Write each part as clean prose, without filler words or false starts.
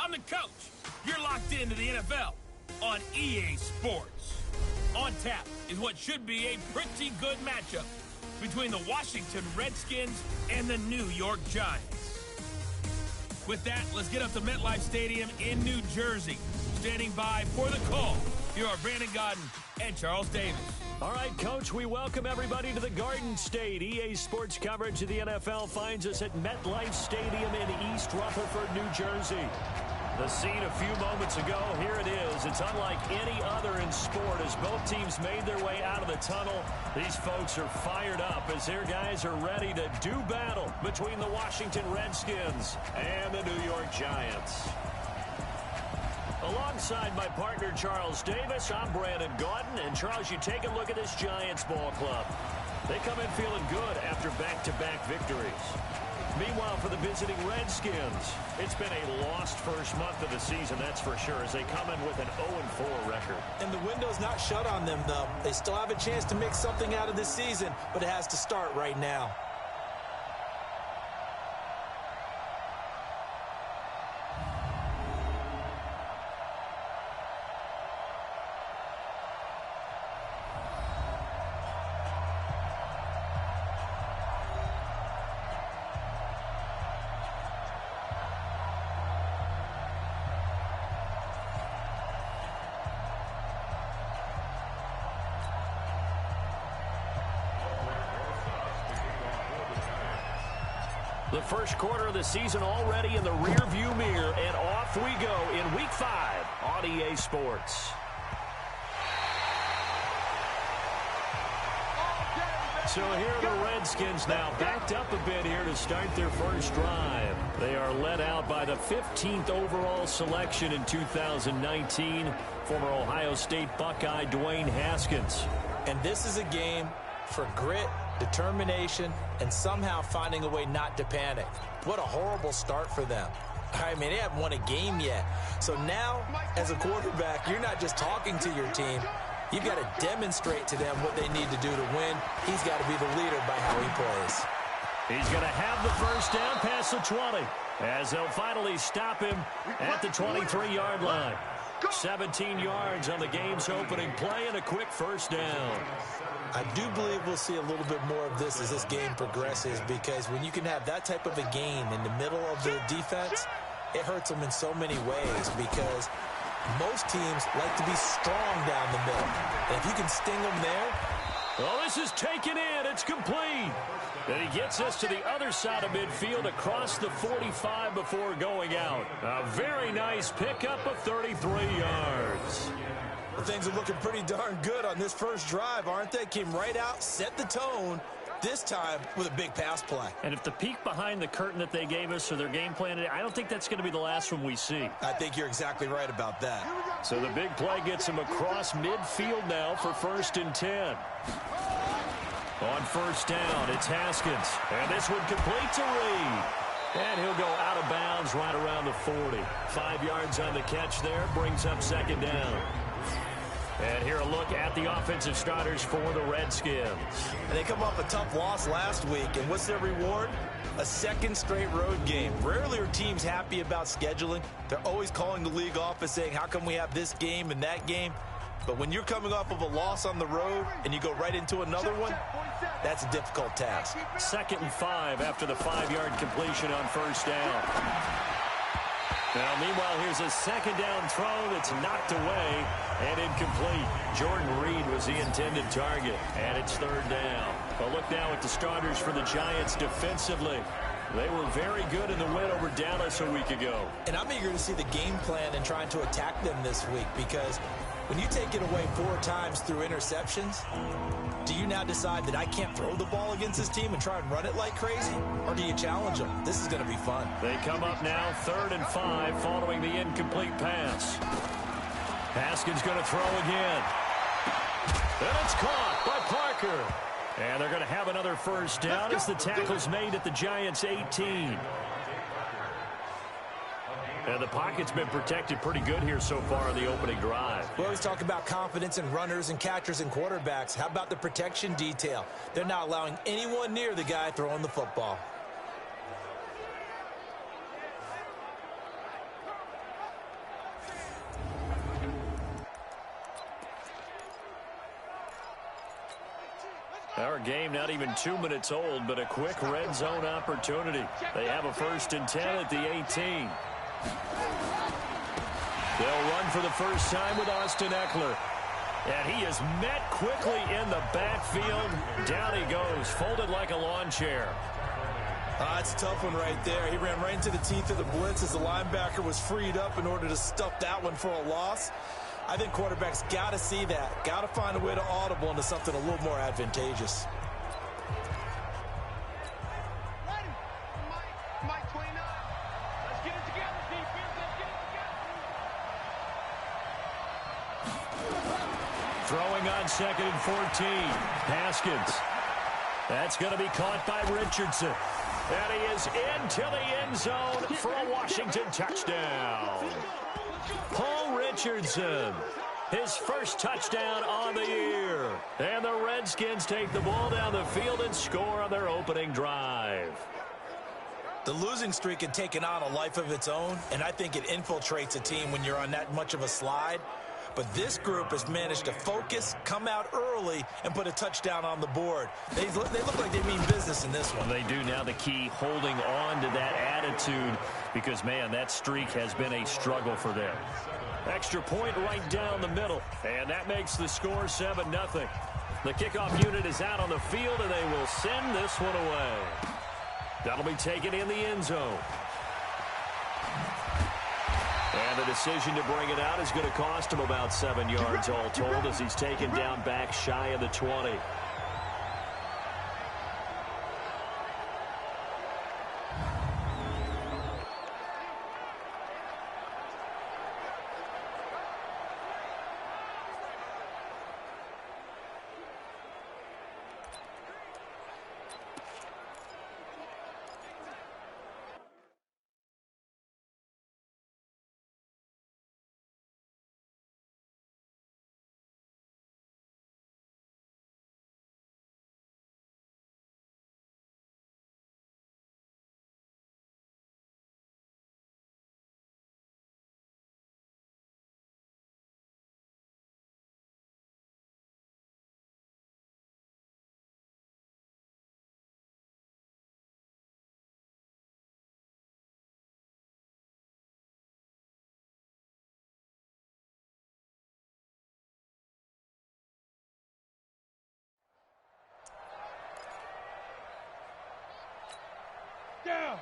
I'm the coach. You're locked into the NFL on EA Sports. On tap is what should be a pretty good matchup between the Washington Redskins and the New York Giants. With that, let's get up to MetLife Stadium in New Jersey. Standing by for the call, here are Brandon Godden and Charles Davis. All right, Coach, we welcome everybody to the Garden State. EA Sports coverage of the NFL finds us at MetLife Stadium in East Rutherford, New Jersey. The scene a few moments ago, here it is. It's unlike any other in sport as both teams made their way out of the tunnel. These folks are fired up as their guys are ready to do battle between the Washington Redskins and the New York Giants. Alongside my partner, Charles Davis, I'm Brandon Godden. And, Charles, you take a look at this Giants ball club. They come in feeling good after back-to-back victories. Meanwhile, for the visiting Redskins, it's been a lost first month of the season, that's for sure, as they come in with an 0-4 record. And the window's not shut on them, though. They still have a chance to make something out of this season, but it has to start right now. The first quarter of the season already in the rear-view mirror, and off we go in Week 5 on EA Sports. So here are the Redskins now backed up a bit here to start their first drive. They are led out by the 15th overall selection in 2019, former Ohio State Buckeye Dwayne Haskins. And this is a game for grit, determination, and somehow finding a way not to panic. What a horrible start for them. I mean, they haven't won a game yet. So now, as a quarterback, you're not just talking to your team. You've got to demonstrate to them what they need to do to win. He's got to be the leader by how he plays. He's going to have the first down past the 20, as they'll finally stop him at the 23-yard line. 17 yards on the game's opening play and a quick first down. I do believe we'll see a little bit more of this as this game progresses, because when you can have that type of a gain in the middle of the defense, it hurts them in so many ways, because most teams like to be strong down the middle. And if you can sting them there. Well, this is taken in. It's complete. And he gets us to the other side of midfield across the 45 before going out. A very nice pickup of 33 yards. Well, things are looking pretty darn good on this first drive, aren't they? Came right out, set the tone, this time with a big pass play. And if the peek behind the curtain that they gave us or their game plan, I don't think that's going to be the last one we see. I think you're exactly right about that. So the big play gets him across midfield now for 1st and 10. On first down, it's Haskins. And this one completes a read. And he'll go out of bounds right around the 40. 5 yards on the catch there, brings up 2nd down. And here a look at the offensive starters for the Redskins. And they come off a tough loss last week, and what's their reward? A 2nd straight road game. Rarely are teams happy about scheduling. They're always calling the league office saying, how come we have this game and that game? But when you're coming off of a loss on the road and you go right into another one, that's a difficult task. 2nd and 5 after the 5-yard completion on first down. Now, meanwhile, here's a 2nd down throw that's knocked away and incomplete. Jordan Reed was the intended target, and it's 3rd down. But look now at the starters for the Giants defensively. They were very good in the win over Dallas a week ago. And I'm eager to see the game plan and trying to attack them this week, because when you take it away 4 times through interceptions, do you now decide that I can't throw the ball against this team and try and run it like crazy? Or do you challenge them? This is going to be fun. They come up now 3rd and 5 following the incomplete pass. Haskins going to throw again. And it's caught by Parker. And they're going to have another first down as the tackle's made at the Giants' 18. And the pocket's been protected pretty good here so far in the opening drive. We always talk about confidence in runners and catchers and quarterbacks. How about the protection detail? They're not allowing anyone near the guy throwing the football. Our game not even 2 minutes old, but a quick red zone opportunity. They have a 1st and 10 at the 18. They'll run for the first time with Austin Eckler. And he is met quickly in the backfield. Down he goes, folded like a lawn chair. It's a tough one right there. He ran right into the teeth of the blitz as the linebacker was freed up in order to stuff that one for a loss. I think quarterbacks got to see that. Got to find a way to audible into something a little more advantageous. Ready. Mike 29. Let's get it together, defense. Let's get it together. Throwing on 2nd and 14. Haskins. That's going to be caught by Richardson. And he is into the end zone for a Washington touchdown. Paul Richardson, his first touchdown on the year. And the Redskins take the ball down the field and score on their opening drive. The losing streak had taken on a life of its own, and I think it infiltrates a team when you're on that much of a slide. But this group has managed to focus, come out early, and put a touchdown on the board. They look like they mean business in this one. They do now. The key, holding on to that attitude, because, man, that streak has been a struggle for them. Extra point right down the middle, and that makes the score 7-0. The kickoff unit is out on the field, and they will send this one away. That'll be taken in the end zone. And the decision to bring it out is going to cost him about 7 yards all told as he's taken down back shy of the 20.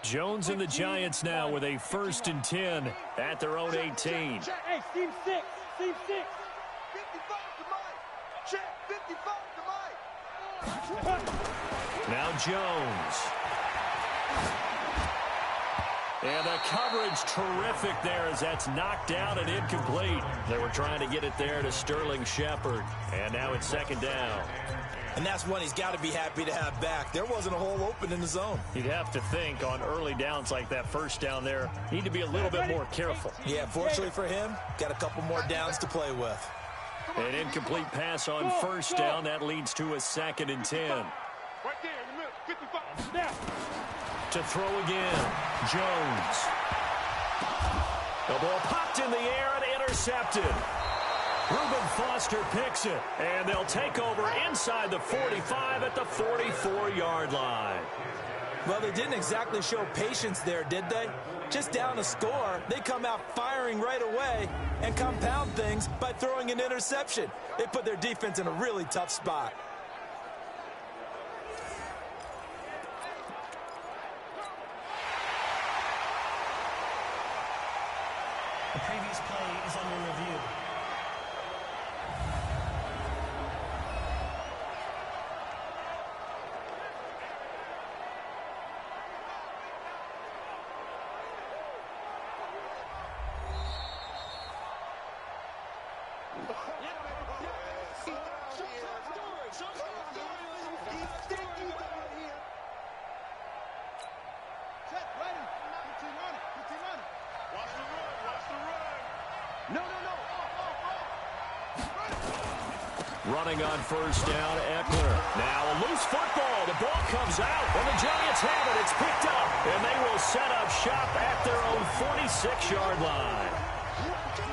Jones and the Giants now with a 1st and 10 at their own 18. Hey, Steve 6. Steve 6. 55 to Mike. Check. 55 to Mike. Now Jones. And the coverage terrific there as that's knocked down and incomplete. They were trying to get it there to Sterling Shepard. And now it's 2nd down. And that's one he's got to be happy to have back. There wasn't a hole open in the zone. You'd have to think on early downs like that 1st down there, need to be a little bit more careful. Yeah, fortunately for him, got a couple more downs to play with. An incomplete pass on 1st down. That leads to a 2nd and 10. Right there in the middle. 55. Now. To throw again, Jones. The ball popped in the air and intercepted. Reuben Foster picks it, and they'll take over inside the 45 at the 44-yard line. Well, they didn't exactly show patience there, did they? Just down a score, they come out firing right away and compound things by throwing an interception. They put their defense in a really tough spot. The previous play is under review. Running on 1st down, Eckler. Now a loose football. The ball comes out, and the Giants have it. It's picked up, and they will set up shop at their own 46-yard line.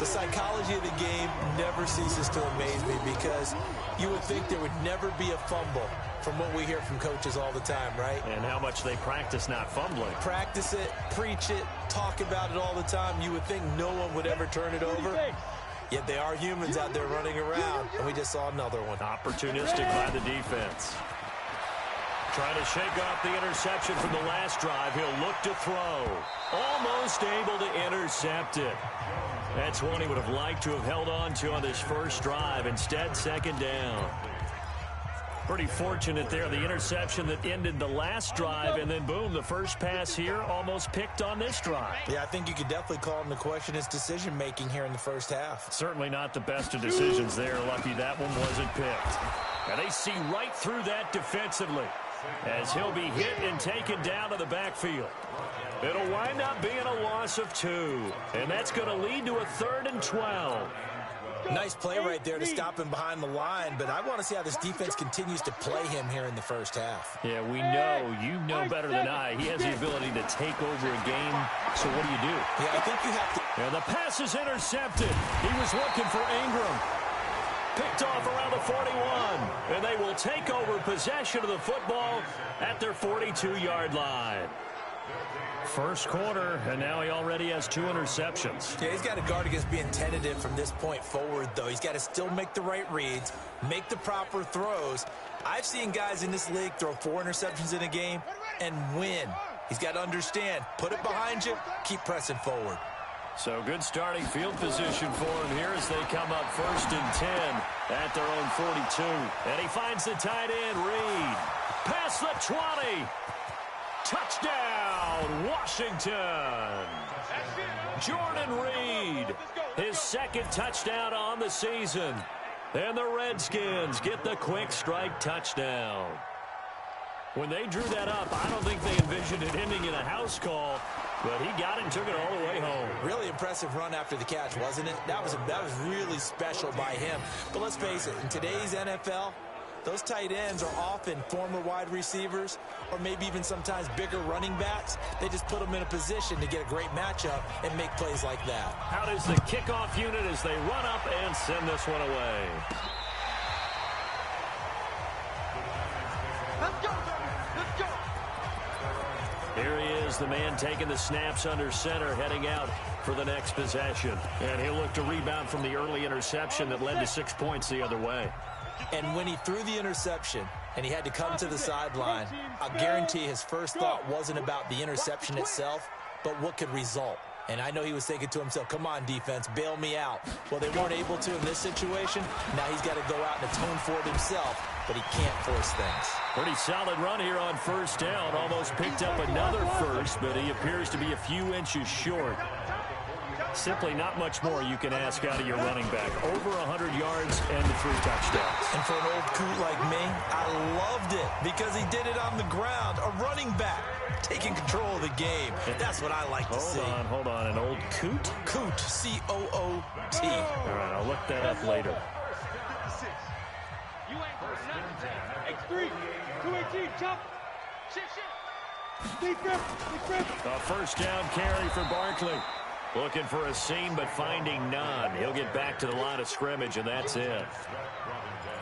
The psychology of the game never ceases to amaze me because you would think there would never be a fumble from what we hear from coaches all the time, right? And how much they practice not fumbling. Practice it, preach it, talk about it all the time. You would think no one would ever turn it over. Yet they are humans out there running around, and we just saw another one. Opportunistic by the defense. Trying to shake off the interception from the last drive. He'll look to throw. Almost able to intercept it. That's one he would have liked to have held on to on this first drive. Instead, second down. Pretty fortunate there. The interception that ended the last drive, and then, boom, the first pass here almost picked on this drive. Yeah, I think you could definitely call him to question his decision-making here in the first half. Certainly not the best of decisions there. Lucky that one wasn't picked. And they see right through that defensively as he'll be hit and taken down to the backfield. It'll wind up being a loss of 2, and that's going to lead to a 3rd and 12. Nice play right there to stop him behind the line, but I want to see how this defense continues to play him here in the first half. Yeah, we know, you know better than I, he has the ability to take over a game, so what do? Yeah, I think you have to... And the pass is intercepted. He was looking for Ingram. Picked off around the 41, and they will take over possession of the football at their 42-yard line. First quarter, and now he already has 2 interceptions. Yeah, he's got to guard against being tentative from this point forward, though. He's got to still make the right reads, make the proper throws. I've seen guys in this league throw 4 interceptions in a game and win. He's got to understand, put it behind you, keep pressing forward. So good starting field position for him here as they come up 1st and 10 at their own 42. And he finds the tight end, Reed. Past the 20. Touchdown, Washington. Jordan Reed, his 2nd touchdown on the season. And the Redskins get the quick strike touchdown. When they drew that up, I don't think they envisioned it ending in a house call, but he got it and took it all the way home. Really impressive run after the catch, wasn't it? That was really special by him. But let's face it, in today's NFL, those tight ends are often former wide receivers or maybe even sometimes bigger running backs. They just put them in a position to get a great matchup and make plays like that. How does the kickoff unit as they run up and send this one away? Let's go. Let's go. Here he is, the man taking the snaps under center, heading out for the next possession. And he'll look to rebound from the early interception that led to 6 points the other way. And when he threw the interception and he had to come to the sideline, I'll guarantee his first thought wasn't about the interception itself, but what could result. And I know he was thinking to himself, come on, defense, bail me out. Well, they weren't able to in this situation. Now he's got to go out and atone for it himself, but he can't force things. Pretty solid run here on 1st down. Almost picked up another first, but he appears to be a few inches short. Simply not much more you can ask out of your running back. Over 100 yards and 3 touchdowns. And for an old coot like me, I loved it because he did it on the ground. A running back taking control of the game. That's what I like to see. Hold on. An old coot? Coot, C-O-O-T. All right, I'll look that up later. You ain't got nothing. X3, 218, chop. Shit. A 1st down carry for Barkley. Looking for a seam, but finding none. He'll get back to the line of scrimmage, and that's it.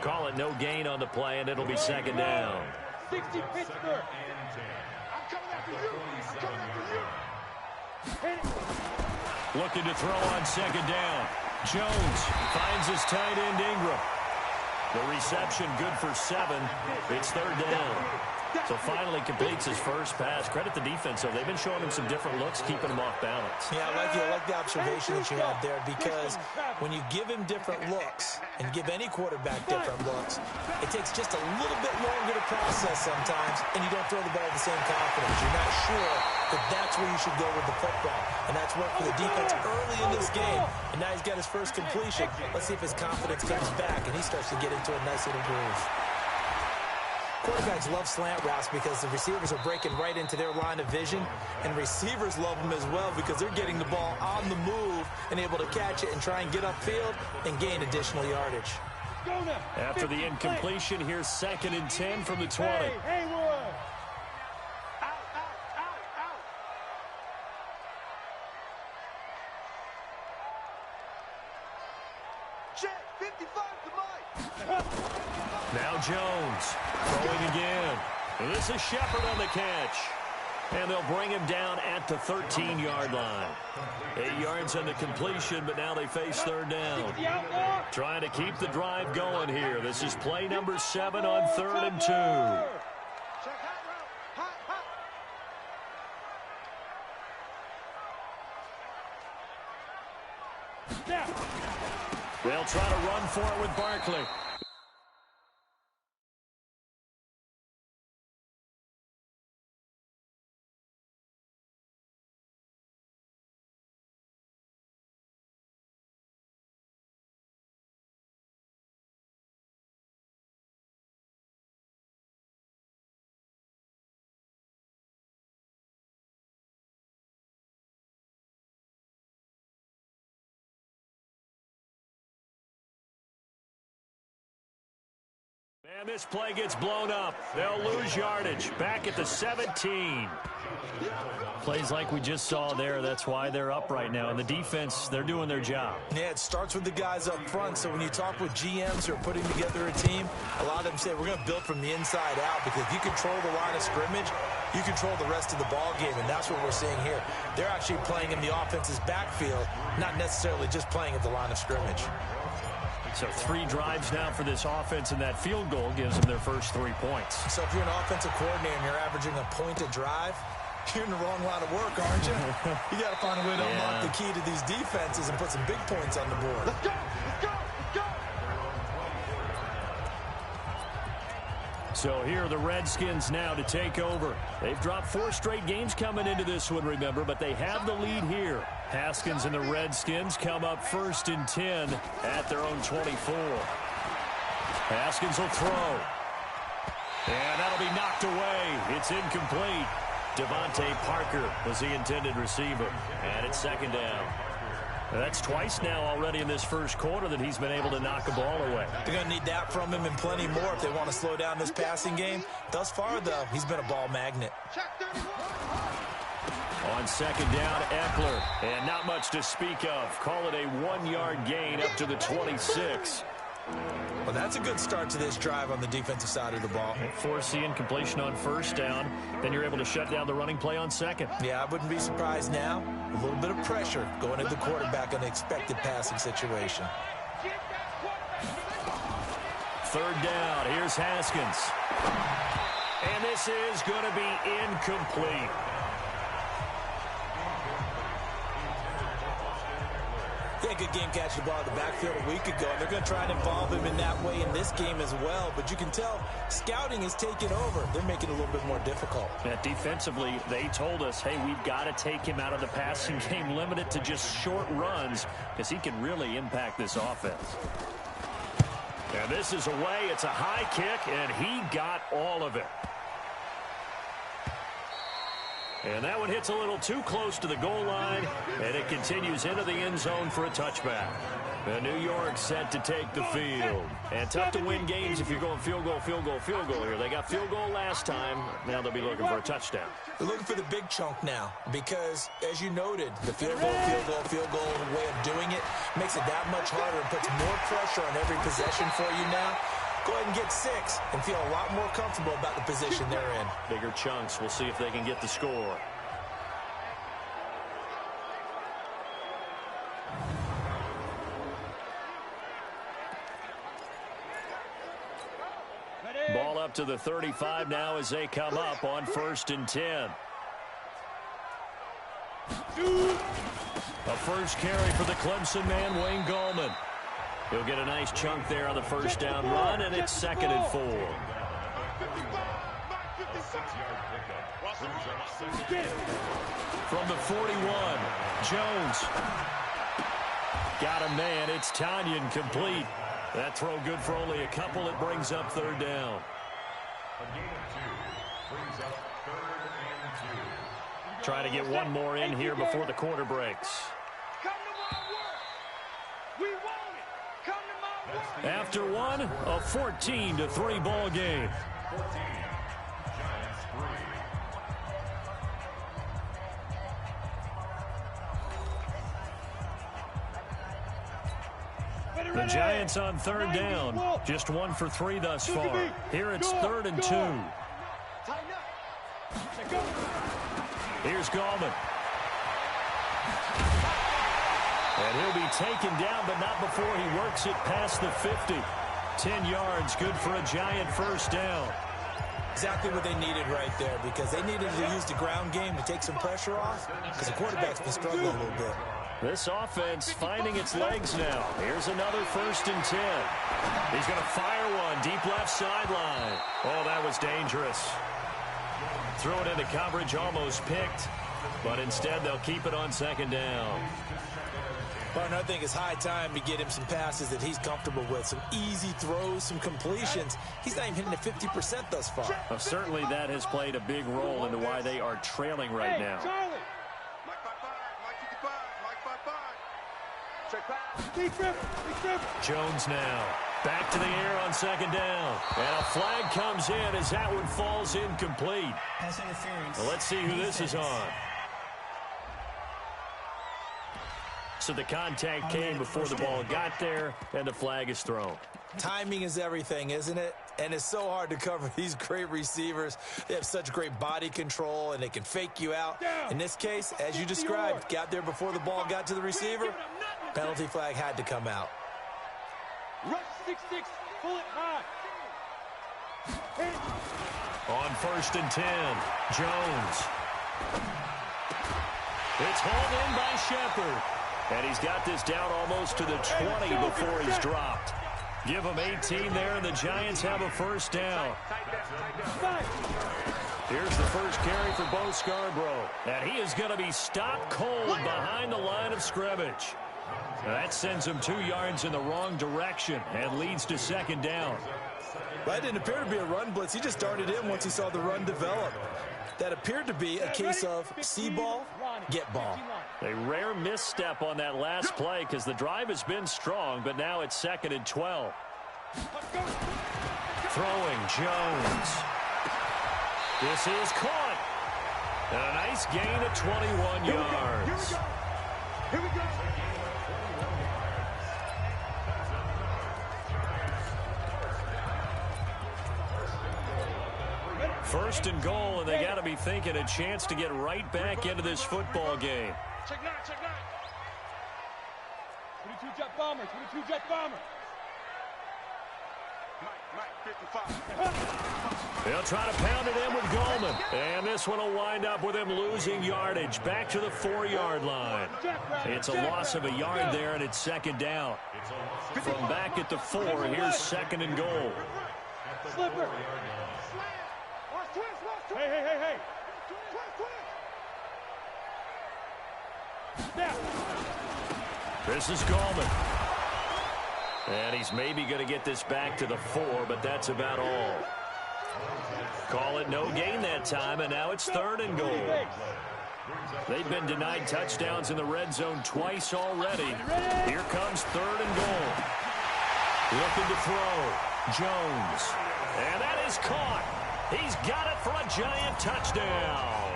Call it no gain on the play, and it'll be 2nd down. 60 Pittsburgh. I'm coming after you. Looking to throw on 2nd down. Jones finds his tight end, Ingram. The reception good for 7. It's 3rd down. So finally completes his first pass. Credit the defense, though. They've been showing him some different looks, keeping him off balance. Yeah, I like the observation that you had there, because when you give him different looks and give any quarterback different looks, it takes just a little bit longer to process sometimes, and you don't throw the ball with the same confidence. You're not sure that that's where you should go with the football, and that's worked for the defense early in this game, and now he's got his first completion. Let's see if his confidence comes back, and he starts to get into a nice little groove. Quarterbacks love slant routes because the receivers are breaking right into their line of vision, and receivers love them as well because they're getting the ball on the move and able to catch it and try and get upfield and gain additional yardage. After the incompletion, here's 2nd and 10 from the 20. Now Jones throwing again. This is Shepard on the catch. And they'll bring him down at the 13-yard line. 8 yards on the completion, but now they face third down. Trying to keep the drive going here. This is play number 7 on 3rd and 2. They'll try to run for it with Barkley. And this play gets blown up. They'll lose yardage. Back at the 17. Plays like we just saw there. That's why they're up right now. And the defense, they're doing their job. Yeah, it starts with the guys up front. So when you talk with GMs who are putting together a team, a lot of them say we're going to build from the inside out, because if you control the line of scrimmage, you control the rest of the ball game, and that's what we're seeing here. They're actually playing in the offense's backfield, not necessarily just playing at the line of scrimmage. So 3 drives now for this offense, and that field goal gives them their first 3 points. So if you're an offensive coordinator and you're averaging a point a drive, you're in the wrong line of work, aren't you? You got to find a way to unlock the key to these defenses and put some big points on the board. Let's go! Let's go! Let's go! So here are the Redskins now to take over. They've dropped 4 straight games coming into this one, remember, but they have the lead here. Haskins and the Redskins come up 1st and 10 at their own 24. Haskins will throw. And that'll be knocked away. It's incomplete. Devontae Parker was the intended receiver. And it's 2nd down. That's twice now already in this first quarter that he's been able to knock a ball away. They're going to need that from him and plenty more if they want to slow down this passing game. Thus far, though, he's been a ball magnet. On 2nd down, Eckler. And not much to speak of. Call it a 1-yard gain up to the 26. Well, that's a good start to this drive on the defensive side of the ball. Force the incompletion on 1st down. Then you're able to shut down the running play on 2nd. Yeah, I wouldn't be surprised now. A little bit of pressure going at the quarterback in an expected passing situation. 3rd down. Here's Haskins. And this is going to be incomplete. Yeah, good game catching the ball in the backfield a week ago. And they're going to try and involve him in that way in this game as well. But you can tell scouting is taking over. They're making it a little bit more difficult. Yeah, defensively, they told us, hey, we've got to take him out of the passing game, limit it to just short runs, because he can really impact this offense. And this is away. It's a high kick, and he got all of it. And that one hits a little too close to the goal line, and it continues into the end zone for a touchback. And New York set to take the field. And tough to win games if you're going field goal, field goal, field goal here. They got field goal last time. Now they'll be looking for a touchdown. They're looking for the big chunk now because, as you noted, the field goal way of doing it makes it that much harder and puts more pressure on every possession for you now. Go ahead and get 6 and feel a lot more comfortable about the position they're in. Bigger chunks. We'll see if they can get the score. Ball up to the 35 now as they come up on 1st and 10. A first carry for the Clemson man, Wayne Gallman. He'll get a nice chunk there on the 1st down run, and it's 2nd and 4. From the 41, Jones. Got a man. It's Tanyan complete. That throw good for only a couple. It brings up 3rd down. Try to get one more in here before the quarter breaks. After one, a 14-3 ball game. The Giants on third down. Just 1 for 3 thus far. Here it's 3rd and 2. Here's Gallman. And he'll be taken down, but not before he works it past the 50. 10 yards, good for a Giant first down. Exactly what they needed right there, because they needed to use the ground game to take some pressure off, because the quarterback's been struggling a little bit. This offense finding its legs now. Here's another 1st and 10. He's going to fire one deep left sideline. Oh, that was dangerous. Threw it into coverage, almost picked, but instead they'll keep it on 2nd down. Partner, I think it's high time to get him some passes that he's comfortable with. Some easy throws, some completions. He's not even hitting the 50% thus far. Well, certainly that has played a big role into why they are trailing right now. Jones now. Back to the air on 2nd down. And a flag comes in as that one falls incomplete. Pass interference. Well, let's see who this is on. So the contact came before the ball got there, and the flag is thrown. Timing is everything, isn't it? And it's so hard to cover these great receivers. They have such great body control, and they can fake you out. In this case, as you described, got there before the ball got to the receiver. Penalty flag had to come out. Rush 6-6, pull it high. On 1st and 10, Jones. It's hauled in by Shepard. And he's got this down almost to the 20 before he's dropped. Give him 18 there, and the Giants have a 1st down. Here's the first carry for Bo Scarborough. And he is going to be stopped cold behind the line of scrimmage. That sends him 2 yards in the wrong direction and leads to 2nd down. That didn't appear to be a run blitz. He just started in once he saw the run develop. That appeared to be a case of see ball, get ball. A rare misstep on that last play because the drive has been strong, but now it's 2nd and 12. Throwing Jones. This is caught. And a nice gain of 21 yards. Here we go. 1st and goal, and they got to be thinking a chance to get right back into this football game. Check 9, check 9. 22 jet bomber, 22 jet bomber. Mike, 55. They'll try to pound it in with Gallman. And this one will wind up with him losing yardage back to the 4-yard line. It's a loss of a yard there, and it's 2nd down. From back at the 4, here's 2nd and goal. Slipper. Hey. This is Gallman. And he's maybe going to get this back to the 4, but that's about all. Call it no gain that time, and now it's 3rd and goal. They've been denied touchdowns in the red zone twice already. Here comes 3rd and goal. Looking to throw. Jones. And that is caught. He's got it for a Giant touchdown.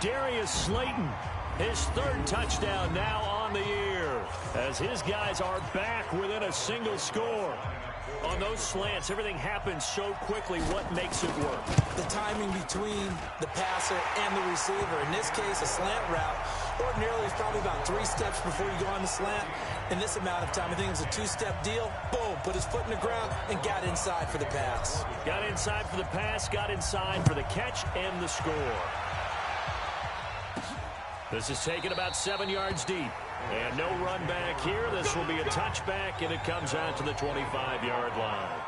Darius Slayton, his 3rd touchdown now on the year, as his guys are back within a single score. On those slants, everything happens so quickly. What makes it work? The timing between the passer and the receiver. In this case, a slant route. Ordinarily, it's probably about 3 steps before you go on the slant. In this amount of time, I think it was a 2-step deal. Boom, put his foot in the ground and got inside for the pass. Got inside for the pass, got inside for the catch and the score. This is taken about 7 yards deep. And no run back here. This will be a touchback, and it comes out to the 25-yard line.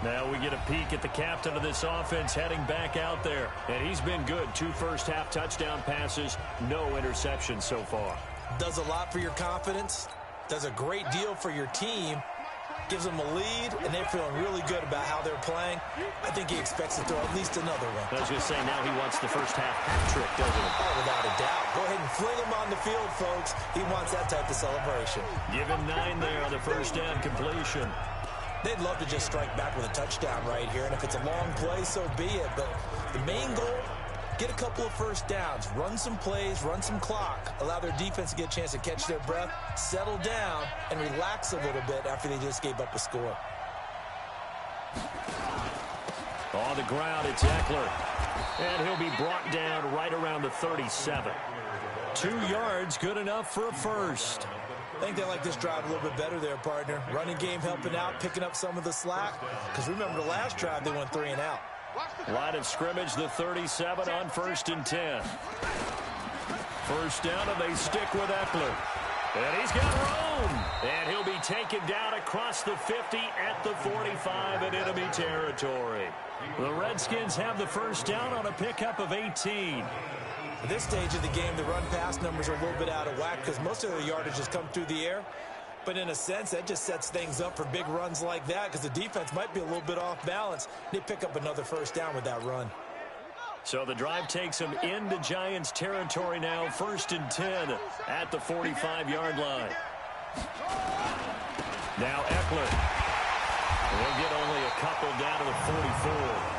Now we get a peek at the captain of this offense heading back out there. And he's been good. 2 first-half touchdown passes, no interceptions so far. Does a lot for your confidence. Does a great deal for your team. Gives them a lead, and they're feeling really good about how they're playing. I think he expects to throw at least another one. I was going to say, now he wants the first-half hat trick, doesn't he? Oh, without a doubt. Go ahead and fling him on the field, folks. He wants that type of celebration. Give him 9 there on the first down completion. They'd love to just strike back with a touchdown right here, and if it's a long play, so be it. But the main goal get a couple of first downs, run some plays, run some clock, allow their defense to get a chance to catch their breath, settle down, and relax a little bit after they just gave up a score. On the ground, it's Eckler. And he'll be brought down right around the 37. 2 yards, good enough for a first. I think they like this drive a little bit better there, partner. Running game helping out, picking up some of the slack. Because remember, the last drive, they went 3 and out. Line of scrimmage, the 37 on 1st and 10. First down, and they stick with Eckler. And he's got room. And he'll be taken down across the 50 at the 45 in enemy territory. The Redskins have the first down on a pickup of 18. At this stage of the game, the run-pass numbers are a little bit out of whack because most of the yardage has come through the air. But in a sense, that just sets things up for big runs like that because the defense might be a little bit off balance. They pick up another first down with that run. So the drive takes them into Giants territory now, 1st and 10 at the 45-yard line. Now Eckler. They'll get only a couple down to the 44.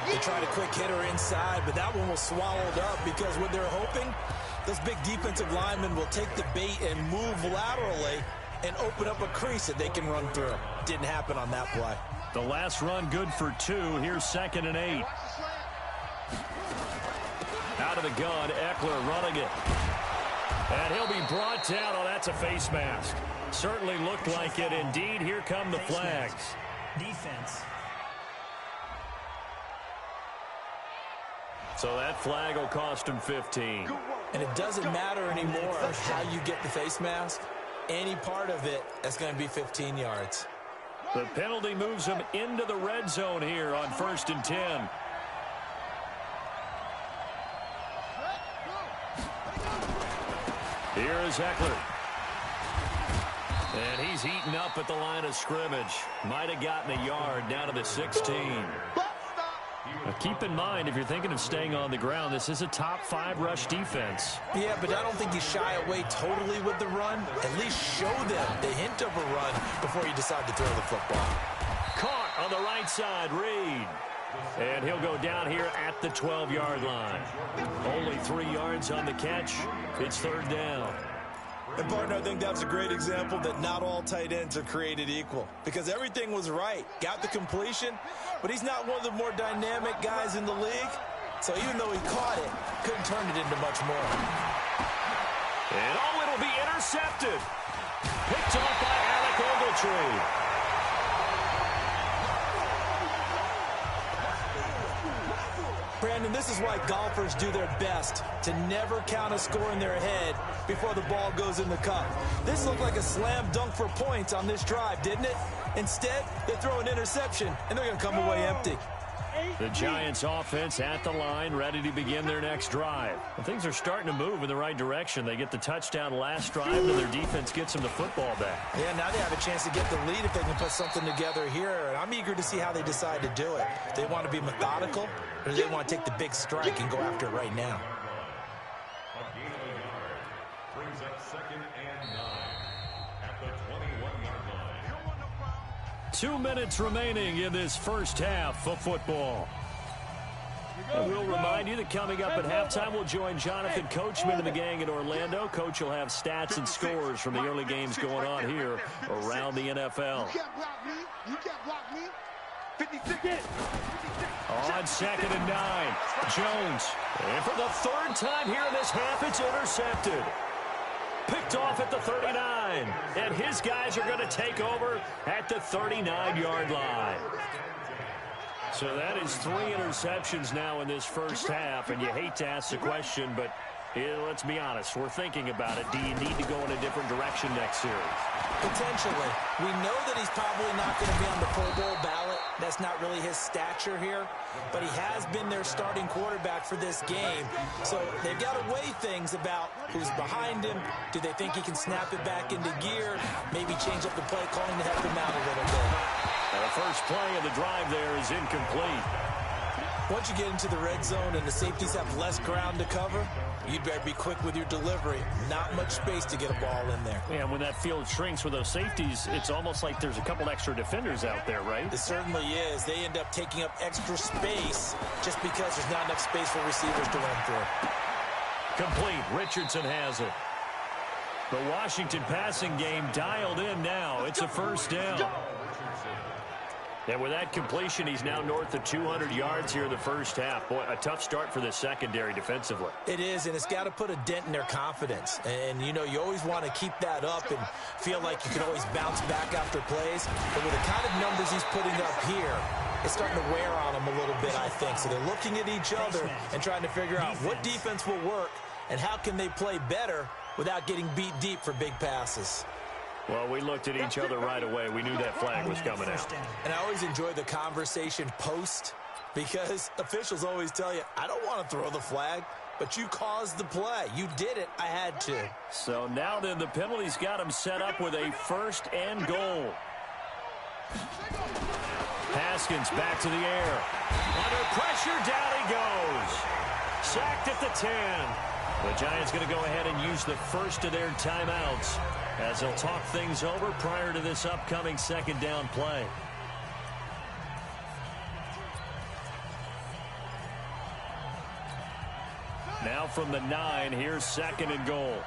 They tried a quick hitter inside, but that one was swallowed up because what they're hoping, those big defensive linemen will take the bait and move laterally and open up a crease that they can run through. Didn't happen on that play. The last run good for 2. Here's 2nd and 8. Out of the gun, Eckler running it. And he'll be brought down. Oh, that's a face mask. Certainly looked like it. Indeed, here come the flags. Defense. So that flag will cost him 15. And it doesn't matter anymore how you get the face mask. Any part of it, that's going to be 15 yards. The penalty moves him into the red zone here on 1st and 10. Here is Eckler. And he's eaten up at the line of scrimmage. Might have gotten a yard down to the 16. Now keep in mind, if you're thinking of staying on the ground, this is a top 5 rush defense. Yeah, but I don't think you shy away totally with the run. At least show them the hint of a run before you decide to throw the football. Caught on the right side, Reed. And he'll go down here at the 12-yard line. Only 3 yards on the catch. It's 3rd down. And, partner, I think that's a great example that not all tight ends are created equal. Because everything was right. Got the completion, but he's not one of the more dynamic guys in the league. So even though he caught it, couldn't turn it into much more. And, oh, it'll be intercepted. Picked off by Alec Ogletree. Brandon, this is why golfers do their best to never count a score in their head before the ball goes in the cup. This looked like a slam dunk for points on this drive, didn't it? Instead, they throw an interception, and they're going to come away empty. The Giants offense at the line, ready to begin their next drive. Well, things are starting to move in the right direction. They get the touchdown last drive, and their defense gets them the football back. Yeah, now they have a chance to get the lead if they can put something together here. And I'm eager to see how they decide to do it. Do they want to be methodical, or do they want to take the big strike and go after it right now? Brings up 2nd and 9 at the 21-yard line. 2 minutes remaining in this first half of football. And we'll remind you that coming up at halftime, we'll join Jonathan Coachman and the gang in Orlando. Coach will have stats and scores from the early games going on here around the NFL. You can't block me. You can't block me. 56. On 2nd and 9, Jones. And for the 3rd time here in this half, it's intercepted. Picked off at the 39. And his guys are going to take over at the 39-yard line. So that is 3 interceptions now in this first half. And you hate to ask the question, but let's be honest. We're thinking about it. Do you need to go in a different direction next series? Potentially. We know that he's probably not going to be on the Pro Bowl ballot. That's not really his stature here. But he has been their starting quarterback for this game. So they've got to weigh things about who's behind him. Do they think he can snap it back into gear? Maybe change up the play calling to help him out a little bit. And the first play of the drive there is incomplete. Once you get into the red zone and the safeties have less ground to cover, you better be quick with your delivery. Not much space to get a ball in there. Yeah, and when that field shrinks with those safeties, it's almost like there's a couple extra defenders out there, right? It certainly is. They end up taking up extra space just because there's not enough space for receivers to run through. Complete. Richardson has it. The Washington passing game dialed in now. It's a first down. And with that completion, he's now north of 200 yards here in the first half. Boy, a tough start for the secondary defensively. It is, and it's got to put a dent in their confidence. And, you know, you always want to keep that up and feel like you can always bounce back after plays. But with the kind of numbers he's putting up here, it's starting to wear on them a little bit, I think. So they're looking at each other and trying to figure out what defense will work and how can they play better without getting beat deep for big passes. Well, we looked at each other right away. We knew that flag was coming out. And I always enjoy the conversation post because officials always tell you, I don't want to throw the flag, but you caused the play. You did it. I had to. So now then the penalty's got him set up with a first and goal. Haskins back to the air. Under pressure, down he goes. Sacked at the 10. The Giants going to go ahead and use the first of their timeouts as they'll talk things over prior to this upcoming second down play. Now from the 9, here's second and goal.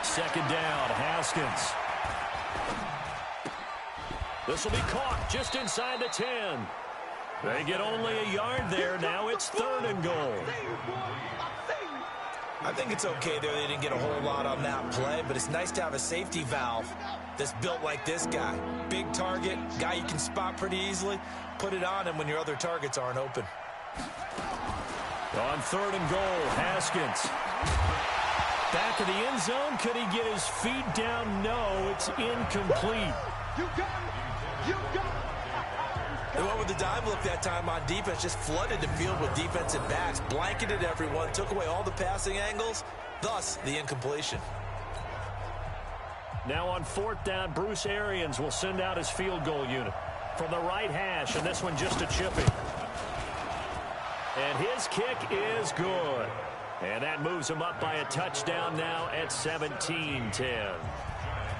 Second down, Haskins. This will be caught just inside the 10. They get only a yard there. Now it's third and goal. I think it's okay there. They didn't get a whole lot on that play, but it's nice to have a safety valve that's built like this guy. Big target, guy you can spot pretty easily. Put it on him when your other targets aren't open. On third and goal, Haskins. Back of the end zone. Could he get his feet down? No, it's incomplete. You got it. You got it. They went with the dive look that time on defense, just flooded the field with defensive backs, blanketed everyone, took away all the passing angles, thus the incompletion. Now on fourth down, Bruce Arians will send out his field goal unit from the right hash, and this one just a chipping. And his kick is good. And that moves him up by a touchdown now at 17-10.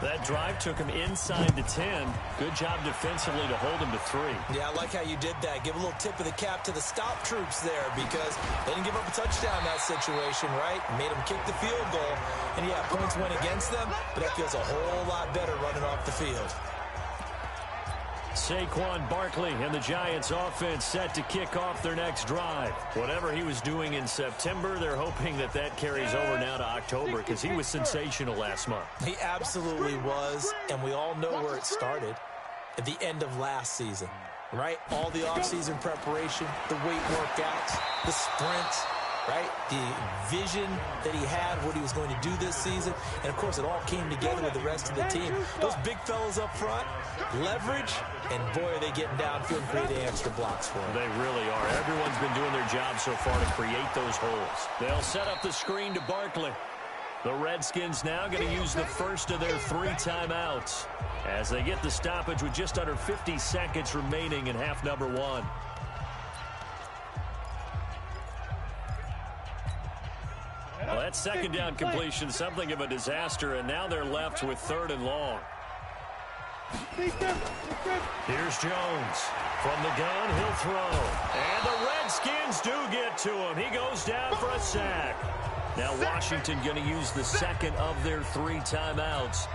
That drive took him inside the 10. Good job defensively to hold him to 3. Yeah, I like how you did that. Give a little tip of the cap to the stop troops there because they didn't give up a touchdown in that situation, right? Made them kick the field goal. And, yeah, points went against them, but that feels a whole lot better running off the field. Saquon Barkley and the Giants offense set to kick off their next drive. Whatever he was doing in September, they're hoping that that carries over now to October because he was sensational last month. He absolutely was, and we all know where it started at the end of last season, right? All the offseason preparation, the weight workouts, the sprints, right? The vision that he had, what he was going to do this season. And, of course, it all came together with the rest of the team. Those big fellas up front, leverage, and, boy, are they getting downfield and creating extra blocks for him. They really are. Everyone's been doing their job so far to create those holes. They'll set up the screen to Barkley. The Redskins now going to use the first of their 3 timeouts as they get the stoppage with just under 50 seconds remaining in half number 1. Well, that second down completion, something of a disaster, and now they're left with third and long. Here's Jones. From the gun, he'll throw. And the Redskins do get to him. He goes down for a sack. Now Washington going to use the second of their 3 timeouts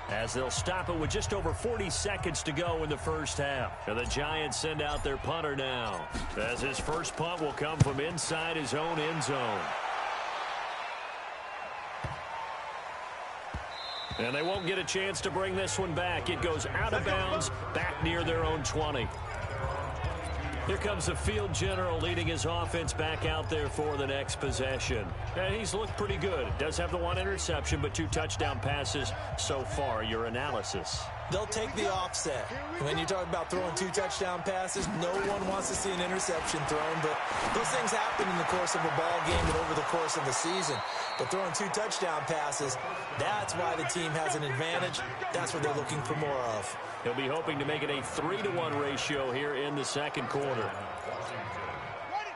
as they'll stop it with just over 40 seconds to go in the first half. And the Giants send out their punter now, as his first punt will come from inside his own end zone. And they won't get a chance to bring this one back. It goes out of bounds, back near their own 20. Here comes the field general leading his offense back out there for the next possession. And he's looked pretty good. Does have the 1 interception, but 2 touchdown passes so far. Your analysis? they'll take the offset. When you talk about throwing 2 touchdown passes, no one wants to see an interception thrown, but those things happen in the course of a ball game and over the course of the season. But throwing 2 touchdown passes, that's why the team has an advantage. That's what they're looking for more of. He'll be hoping to make it a 3-to-1 ratio here in the second quarter.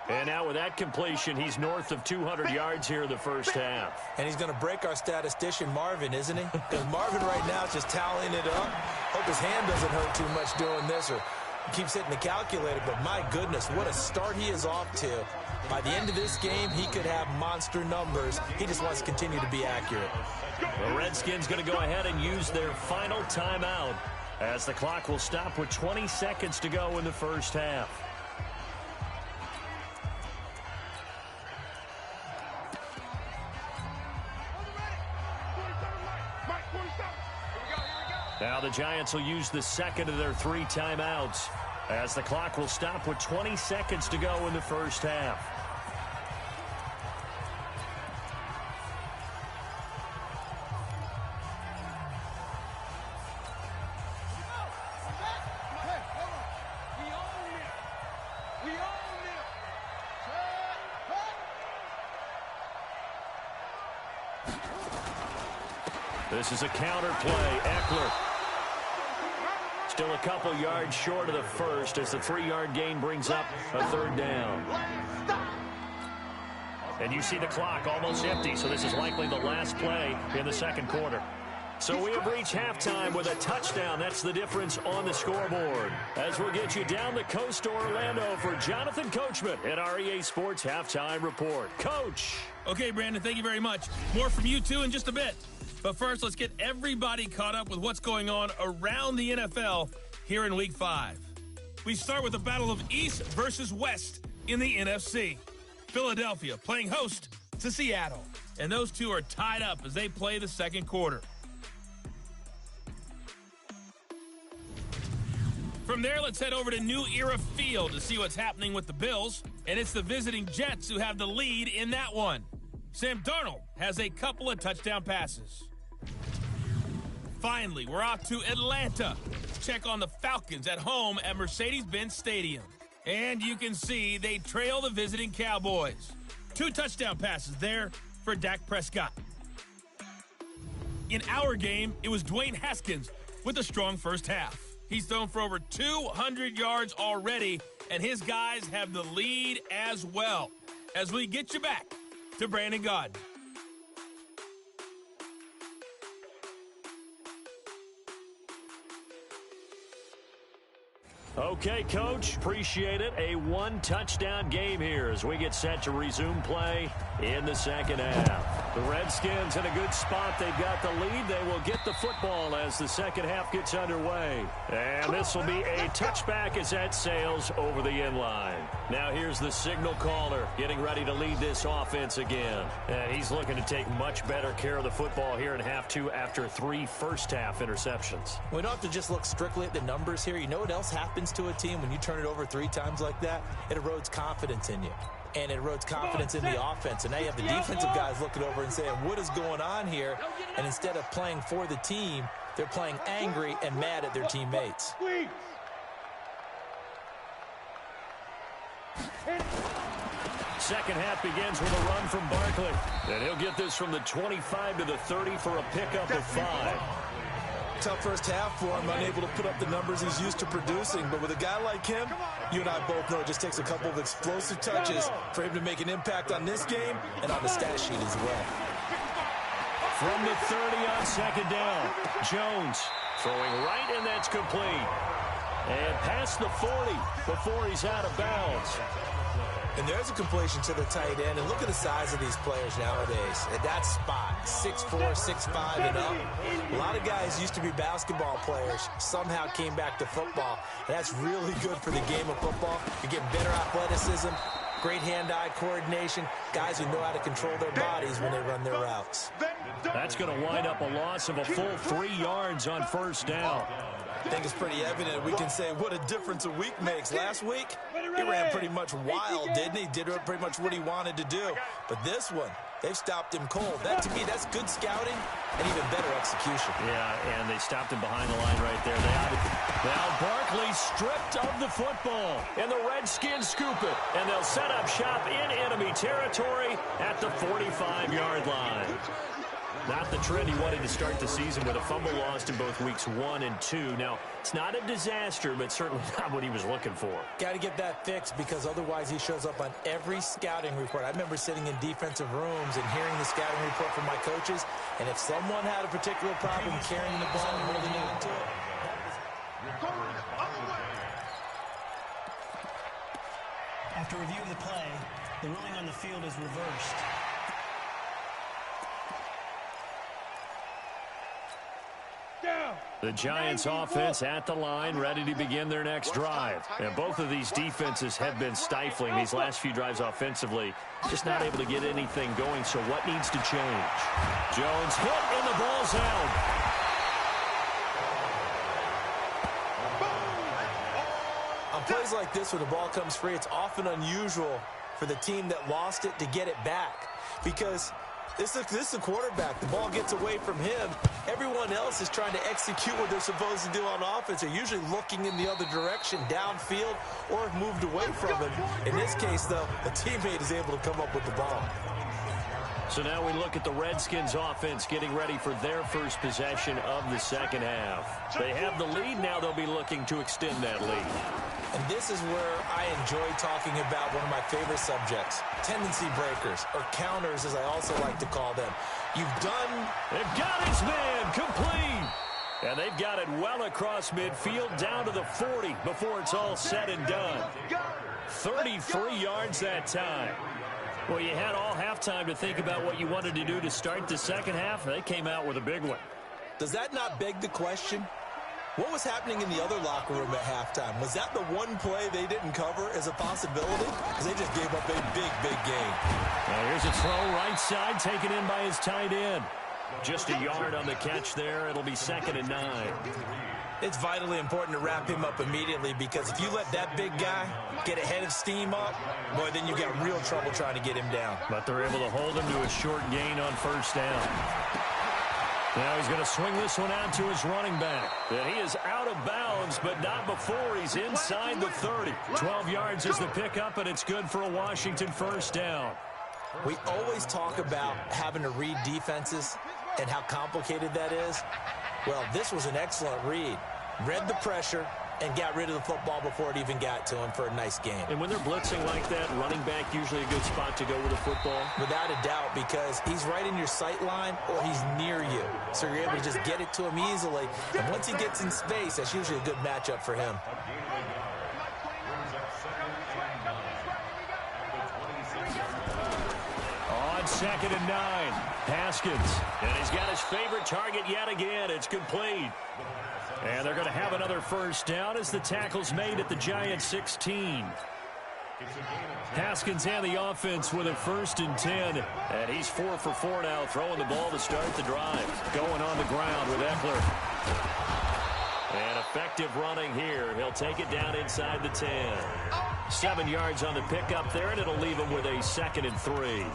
And now with that completion, he's north of 200 yards here in the first half. And he's going to break our statistician Marvin, isn't he? Because Marvin right now is just tallying it up. Hope his hand doesn't hurt too much doing this, or he keeps hitting the calculator. But my goodness, what a start he is off to. By the end of this game, he could have monster numbers. He just wants to continue to be accurate. The Redskins going to go ahead and use their final timeout as the clock will stop with 20 seconds to go in the first half. Now the Giants will use the second of their 3 timeouts as the clock will stop with 20 seconds to go in the first half. This is a counter play. Eckler. Still a couple yards short of the first as the 3-yard gain brings up a 3rd down. And you see the clock almost empty, so this is likely the last play in the second quarter. So we have reached halftime with a touchdown. That's the difference on the scoreboard. As we'll get you down the coast to Orlando for Jonathan Coachman at our EA Sports Halftime Report. Coach. Okay, Brandon, thank you very much. More from you two in just a bit. But first, let's get everybody caught up with what's going on around the NFL here in Week 5. We start with the battle of East versus West in the NFC. Philadelphia playing host to Seattle. And those two are tied up as they play the second quarter. From there, let's head over to New Era Field to see what's happening with the Bills. And it's the visiting Jets who have the lead in that one. Sam Darnold has a couple of touchdown passes. Finally, we're off to Atlanta to check on the Falcons at home at Mercedes-Benz Stadium. And you can see they trail the visiting Cowboys. 2 touchdown passes there for Dak Prescott. In our game, it was Dwayne Haskins with a strong first half. He's thrown for over 200 yards already, and his guys have the lead as well. As we get you back to Brandon Gaudin. Okay, Coach, appreciate it. A 1-touchdown game here as we get set to resume play in the second half. The Redskins in a good spot. They've got the lead. They will get the football as the second half gets underway. And this will be a touchback as that sails over the end line. Now here's the signal caller getting ready to lead this offense again. And he's looking to take much better care of the football here in half 2 after 3 first-half interceptions. We don't have to just look strictly at the numbers here. You know what else happens to a team when you turn it over 3 times like that? It erodes confidence in you. And it erodes confidence in the offense. And now you have the defensive guys looking over and saying, what is going on here? And instead of playing for the team, they're playing angry and mad at their teammates. Second half begins with a run from Barkley. And he'll get this from the 25 to the 30 for a pickup of 5. Tough first half for him, unable to put up the numbers he's used to producing. But with a guy like him, you and I both know it just takes a couple of explosive touches for him to make an impact on this game and on the stat sheet as well. From the 30 on second down, Jones throwing right, and that's complete. And past the 40 before he's out of bounds. And there's a completion to the tight end. And look at the size of these players nowadays. At that spot, 6'4", 6'5", and up. A lot of guys used to be basketball players, somehow came back to football. And that's really good for the game of football. You get better athleticism, great hand-eye coordination, guys who know how to control their bodies when they run their routes. That's going to wind up a loss of a full 3 yards on first down. I think it's pretty evident. We can say what a difference a week makes. Last week, he ran pretty much wild, didn't he? Did pretty much what he wanted to do. But this one, They've stopped him cold. That, to me, that's good scouting and even better execution. Yeah, and they stopped him behind the line right there. Now Barkley stripped of the football, and the Redskins scoop it, and they'll set up shop in enemy territory at the 45-yard line. Not the trend he wanted to start the season with a fumble lost in both weeks 1 and 2. Now, it's not a disaster, but certainly not what he was looking for. Got to get that fixed because otherwise he shows up on every scouting report. I remember sitting in defensive rooms and hearing the scouting report from my coaches, and if someone had a particular problem carrying the ball and holding on to it. After review of the play, the ruling on the field is reversed. The Giants offense at the line, ready to begin their next drive. And both of these defenses have been stifling these last few drives offensively. Just not able to get anything going, so what needs to change? Jones hit, and the ball's out. On plays like this, when the ball comes free, it's often unusual for the team that lost it to get it back. Because this is a quarterback. The ball gets away from him. Everyone else is trying to execute what they're supposed to do on offense. They're usually looking in the other direction, downfield, or have moved away from him. In this case, though, a teammate is able to come up with the ball. So now we look at the Redskins offense getting ready for their first possession of the second half. They have the lead. Now they'll be looking to extend that lead. And this is where I enjoy talking about one of my favorite subjects, tendency breakers, or counters, as I also like to call them. They've got his man complete. And they've got it well across midfield down to the 40 before it's all said and done. 33 yards that time. Well, you had all halftime to think about what you wanted to do to start the second half. They came out with a big one. Does that not beg the question? What was happening in the other locker room at halftime? Was that the one play they didn't cover as a possibility? Because they just gave up a big game. Now here's a throw right side, taken in by his tight end. Just a yard on the catch there. It'll be 2nd and 9. It's vitally important to wrap him up immediately because if you let that big guy get a head of steam up, boy, then you've got real trouble trying to get him down. But they're able to hold him to a short gain on first down. Now he's going to swing this one out to his running back. And he is out of bounds, but not before he's inside the 30. 12 yards is the pickup, and it's good for a Washington first down. We always talk about having to read defenses and how complicated that is. Well, this was an excellent read. Read the pressure and got rid of the football before it even got to him for a nice game. And when they're blitzing like that, running back usually a good spot to go with the football? Without a doubt, because he's right in your sight line or he's near you. So you're able to just get it to him easily. And once he gets in space, that's usually a good matchup for him. On 2nd and 9, Haskins. And he's got his favorite target yet again. It's complete. And they're going to have another first down as the tackle's made at the Giants' 16. Haskins and the offense with a 1st and 10. And he's 4 for 4 now, throwing the ball to start the drive. Going on the ground with Eckler. And effective running here. He'll take it down inside the 10. 7 yards on the pickup there, and it'll leave him with a 2nd and 3.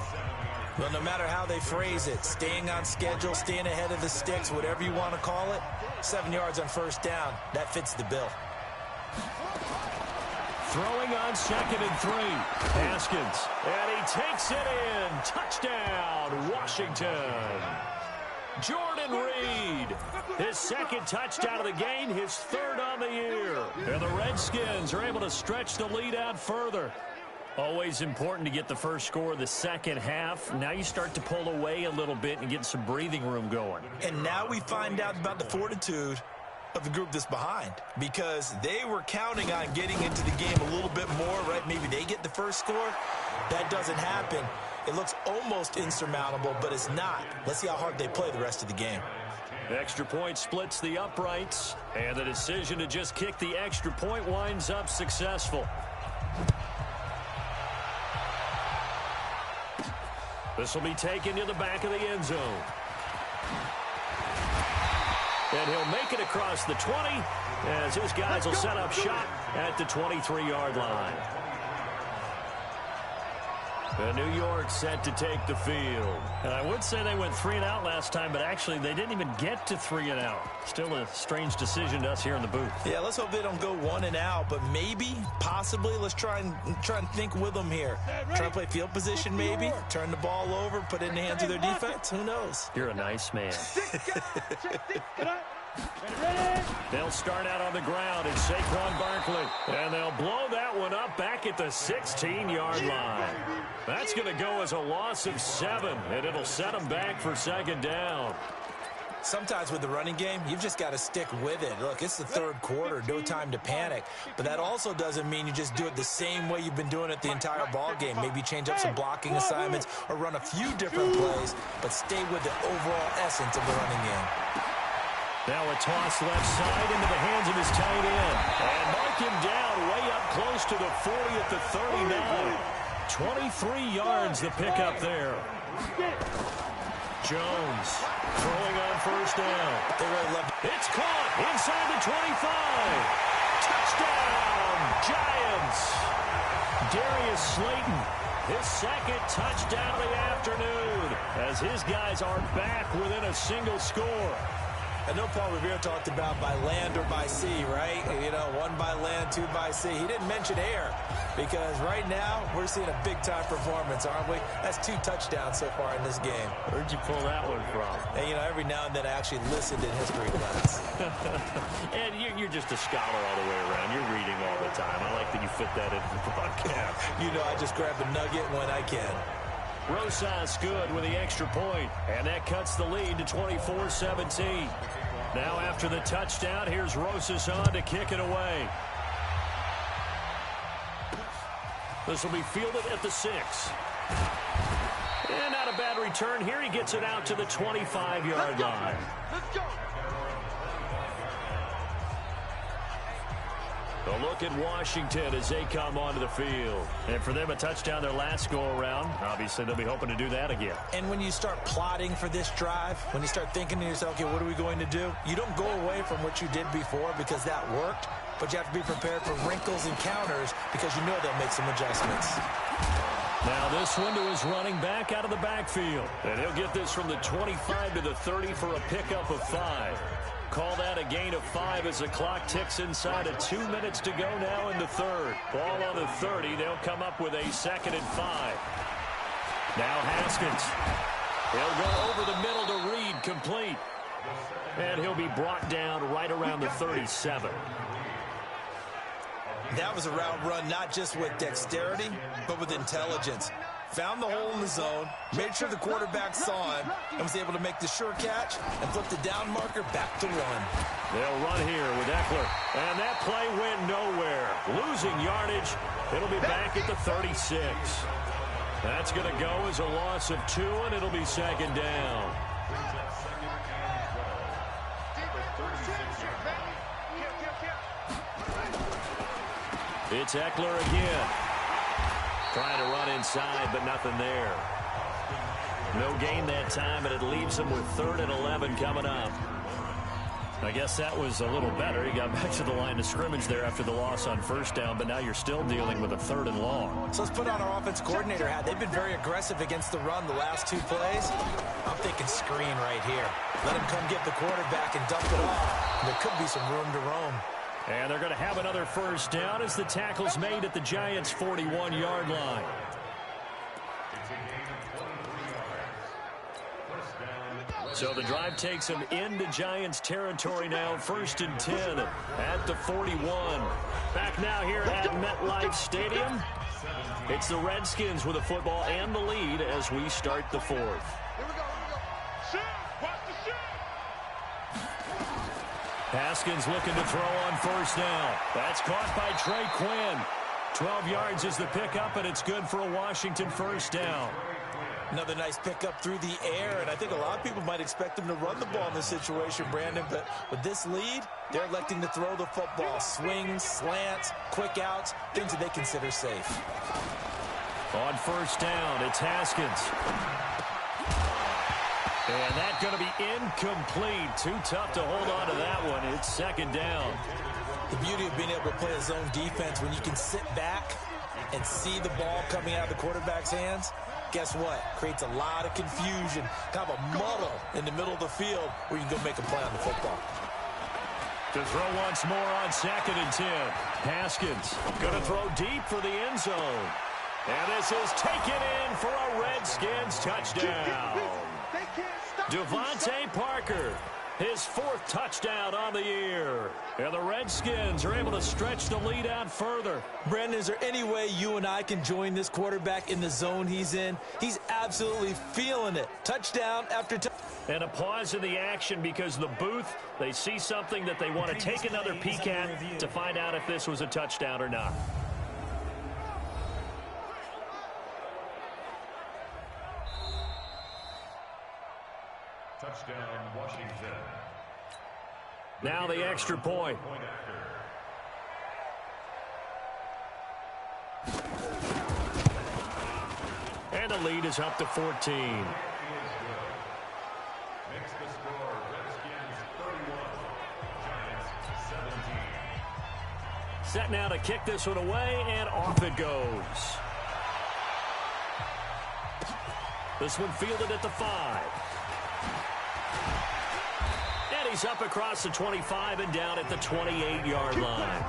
Well, no matter how they phrase it, staying on schedule, staying ahead of the sticks, whatever you want to call it, 7 yards on first down, that fits the bill. Throwing on 2nd and 3. Haskins. And he takes it in. Touchdown, Washington. Jordan Reed. His 2nd touchdown of the game, his 3rd on the year. And the Redskins are able to stretch the lead out further. Always important to get the first score of the second half. Now you start to pull away a little bit and get some breathing room going. And now we find out about the fortitude of the group that's behind, because they were counting on getting into the game a little bit more, right? Maybe they get the first score. That doesn't happen. It looks almost insurmountable, but it's not. Let's see how hard they play the rest of the game. Extra point splits the uprights, and the decision to just kick the extra point winds up successful. This will be taken to the back of the end zone. And he'll make it across the 20 as his guys will set up shop at the 23-yard line. New York set to take the field. And I would say they went 3 and out last time, but actually they didn't even get to 3 and out. Still a strange decision to us here in the booth. Yeah, let's hope they don't go 1 and out, but maybe, possibly, let's try and think with them here. Try to play field position maybe, turn the ball over, put it in the hands of their defense. Who knows? You're a nice man. They'll start out on the ground. It's Saquon Barkley. And they'll blow that one up back at the 16-yard line. That's going to go as a loss of 7, and it'll set them back for 2nd down. Sometimes with the running game, you've just got to stick with it. Look, it's the 3rd quarter, no time to panic. But that also doesn't mean you just do it the same way you've been doing it the entire ball game. Maybe change up some blocking assignments or run a few different plays, but stay with the overall essence of the running game. Now a toss left side into the hands of his tight end. And mark him down way up close to the 40 at the 39. 23 yards the pickup there. Jones throwing on 1st down. They really love it. It's caught inside the 25. Touchdown, Giants. Darius Slayton, his 2nd touchdown of the afternoon, as his guys are back within a single score. I know Paul Revere talked about by land or by sea, right? You know, 1 by land, 2 by sea. He didn't mention air because right now we're seeing a big-time performance, aren't we? That's 2 touchdowns so far in this game. Where'd you pull that one from? And, you know, every now and then I actually listened in history class. And you're just a scholar all the way around. You're reading all the time. I like that you fit that into the broadcast. You know, I just grab a nugget when I can. Rosas good with the extra point, and that cuts the lead to 24-17. Now after the touchdown, here's Rosas on to kick it away. This will be fielded at the 6. And not a bad return here. He gets it out to the 25-yard line. Let's go. A look at Washington as they come onto the field. And for them, a touchdown their last go-around. Obviously, they'll be hoping to do that again. And when you start plotting for this drive, when you start thinking to yourself, okay, what are we going to do? You don't go away from what you did before because that worked, but you have to be prepared for wrinkles and counters because you know they'll make some adjustments. Now this one to his running back out of the backfield. And he'll get this from the 25 to the 30 for a pickup of 5. Call that a gain of 5 as the clock ticks inside of 2 minutes to go now in the 3rd. Ball on the 30. They'll come up with a 2nd and 5. Now Haskins. He'll go over the middle to Reed, complete. And he'll be brought down right around the 37. That was a route run not just with dexterity, but with intelligence. Found the hole in the zone, made sure the quarterback saw him, and was able to make the sure catch and flip the down marker back to 1. They'll run here with Eckler. And that play went nowhere. Losing yardage. It'll be back at the 36. That's going to go as a loss of 2, and it'll be 2nd down. It's Eckler again. Trying to run inside, but nothing there. No gain that time, and it leaves him with 3rd and 11 coming up. I guess that was a little better. He got back to the line of scrimmage there after the loss on 1st down, but now you're still dealing with a 3rd and long. So let's put on our offense coordinator hat. They've been very aggressive against the run the last 2 plays. I'm thinking screen right here. Let him come get the quarterback and dump it off. There could be some room to roam. And they're going to have another 1st down as the tackle's made at the Giants' 41-yard line. So the drive takes them into Giants territory now. 1st and 10 at the 41. Back now here at MetLife Stadium. It's the Redskins with the football and the lead as we start the 4th. Here we go. Shoot. Watch the shoot. Haskins looking to throw on 1st down. That's caught by Trey Quinn. 12 yards is the pickup, and it's good for a Washington 1st down. Another nice pickup through the air, and I think a lot of people might expect them to run the ball in this situation, Brandon, but with this lead, they're electing to throw the football. Swings, slants, quick outs, things that they consider safe. On 1st down, it's Haskins. And that's going to be incomplete. Too tough to hold on to that one. It's 2nd down. The beauty of being able to play a zone defense when you can sit back and see the ball coming out of the quarterback's hands, guess what? Creates a lot of confusion, kind of a muddle in the middle of the field where you can go make a play on the football. To throw once more on 2nd and 10. Haskins going to throw deep for the end zone. And this is taken in for a Redskins touchdown. Devontae Parker, his 4th touchdown on the year. And the Redskins are able to stretch the lead out further. Brandon, is there any way you and I can join this quarterback in the zone he's in? He's absolutely feeling it. Touchdown after touchdown. And a pause in the action because the booth, they see something that they want to take another peek at to find out if this was a touchdown or not. Touchdown, Washington. Now the extra point. And the lead is up to 14. Makes the score Redskins 31, Giants 17. Set now to kick this one away, and off it goes. This one fielded at the 5. And he's up across the 25 and down at the 28-yard line.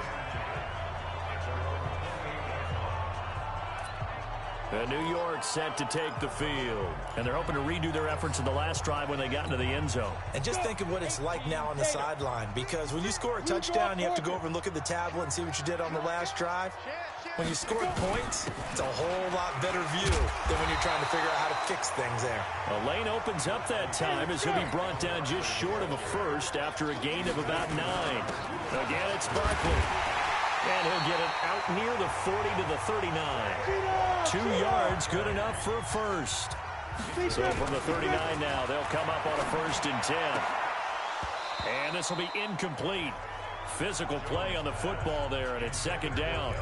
And New York set to take the field. And they're hoping to redo their efforts in the last drive when they got into the end zone. And just think of what it's like now on the sideline, because when you score a touchdown, you have to go over and look at the tablet and see what you did on the last drive. When you scored points, it's a whole lot better view than when you're trying to figure out how to fix things there. A lane opens up that time as he'll be brought down just short of a first after a gain of about 9. Again, it's Barkley. And he'll get it out near the 40 to the 39. 2 yards, good enough for a first. So from the 39 now, they'll come up on a 1st and 10. And this will be incomplete. Physical play on the football there, and it's 2nd down.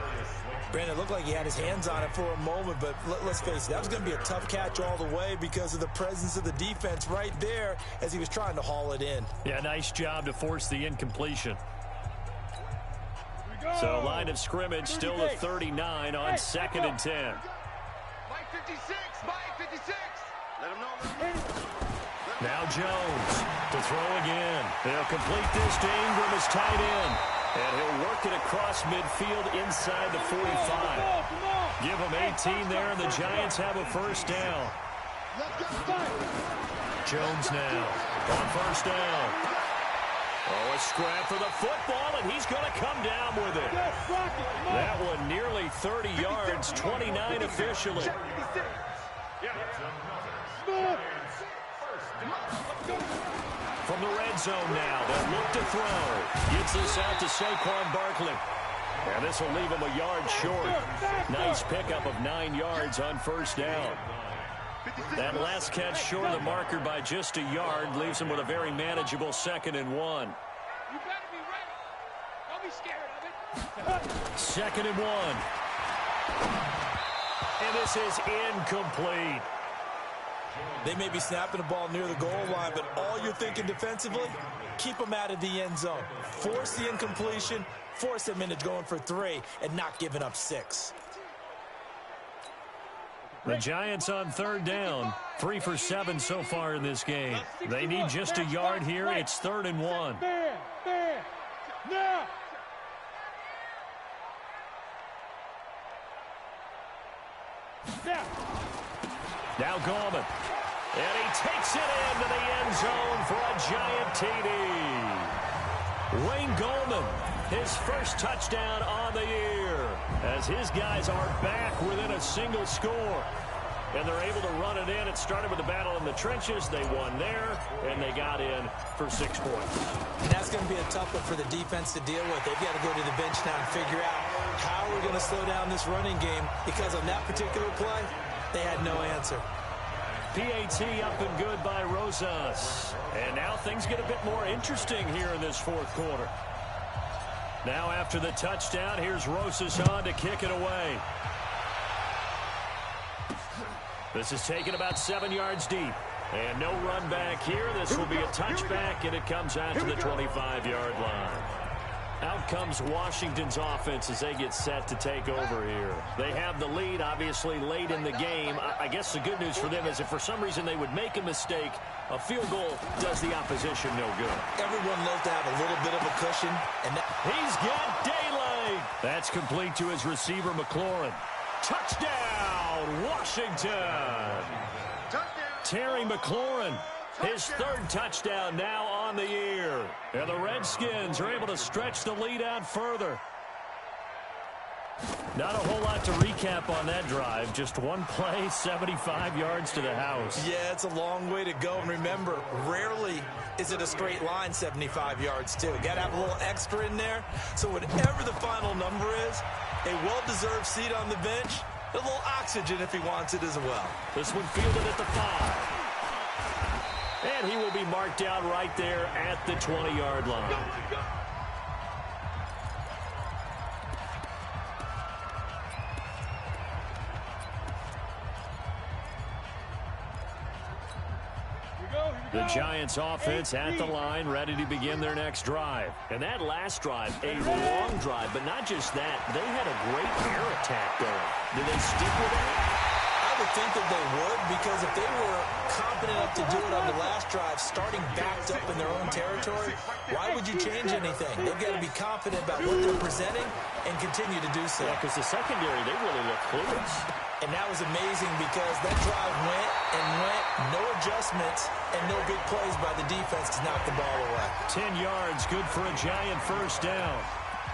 Brandon, it looked like he had his hands on it for a moment, but let's face it, that was going to be a tough catch all the way because of the presence of the defense right there as he was trying to haul it in. Yeah, nice job to force the incompletion. So line of scrimmage still at 39 on 2nd and 10. Mike 56, Mike 56. Let him know. Now Jones to throw again. They'll complete this to Ingram as tight end. And he'll work it across midfield inside the 45. Give him 18 there, and the Giants have a 1st down. Jones now on 1st down. Oh, a scrap for the football, and he's going to come down with it. That one nearly 30 yards, 29 officially. From the red zone now, they'll look to throw. Gets this out to Saquon Barkley. And this will leave him a yard short. Nice pickup of 9 yards on 1st down. That last catch short of the marker by just a yard leaves him with a very manageable 2nd and 1. You better be ready. Don't be scared of it. 2nd and 1. And this is incomplete. They may be snapping the ball near the goal line, but all you're thinking defensively, keep them out of the end zone. Force the incompletion, force them into going for 3, and not giving up 6. The Giants on 3rd down, 3 for 7 so far in this game. They need just a yard here. It's 3rd and 1. Now Gallman. And he takes it into the end zone for a Giant TD. Wayne Gallman, his 1st touchdown on the year, as his guys are back within a single score. And they're able to run it in. It started with the battle in the trenches. They won there, and they got in for 6 points. And that's going to be a tough one for the defense to deal with. They've got to go to the bench now and figure out how we're going to slow down this running game, because on that particular play, they had no answer. PAT up and good by Rosas. And now things get a bit more interesting here in this 4th quarter. Now after the touchdown, here's Rosas on to kick it away. This is taken about 7 yards deep. And no run back here. This will be a touchback, and it comes out to the 25-yard line. Out comes Washington's offense as they get set to take over here. They have the lead, obviously, late in the game. I guess the good news for them is if for some reason they would make a mistake, a field goal does the opposition no good. Everyone loves to have a little bit of a cushion. And he's got daylight. That's complete to his receiver, McLaurin. Touchdown, Washington. Terry McLaurin. His third touchdown now on the year. And the Redskins are able to stretch the lead out further. Not a whole lot to recap on that drive. Just one play, 75 yards to the house. Yeah, it's a long way to go. And remember, rarely is it a straight line 75 yards, too. Got to have a little extra in there. So whatever the final number is, a well-deserved seat on the bench, a little oxygen if he wants it as well. This one fielded at the 5. And he will be marked out right there at the 20-yard line. The Giants offense at the line, ready to begin their next drive. And that last drive, a long drive, but not just that. They had a great air attack going. Did they stick with that? I would think that they would, because if they were confident enough to do it on the last drive, starting backed up in their own territory, why would you change anything? They've got to be confident about what they're presenting and continue to do so. Yeah, because the secondary, they really look clueless. And that was amazing because that drive went and went, no adjustments, and no big plays by the defense to knock the ball away. 10 yards, good for a Giant first down.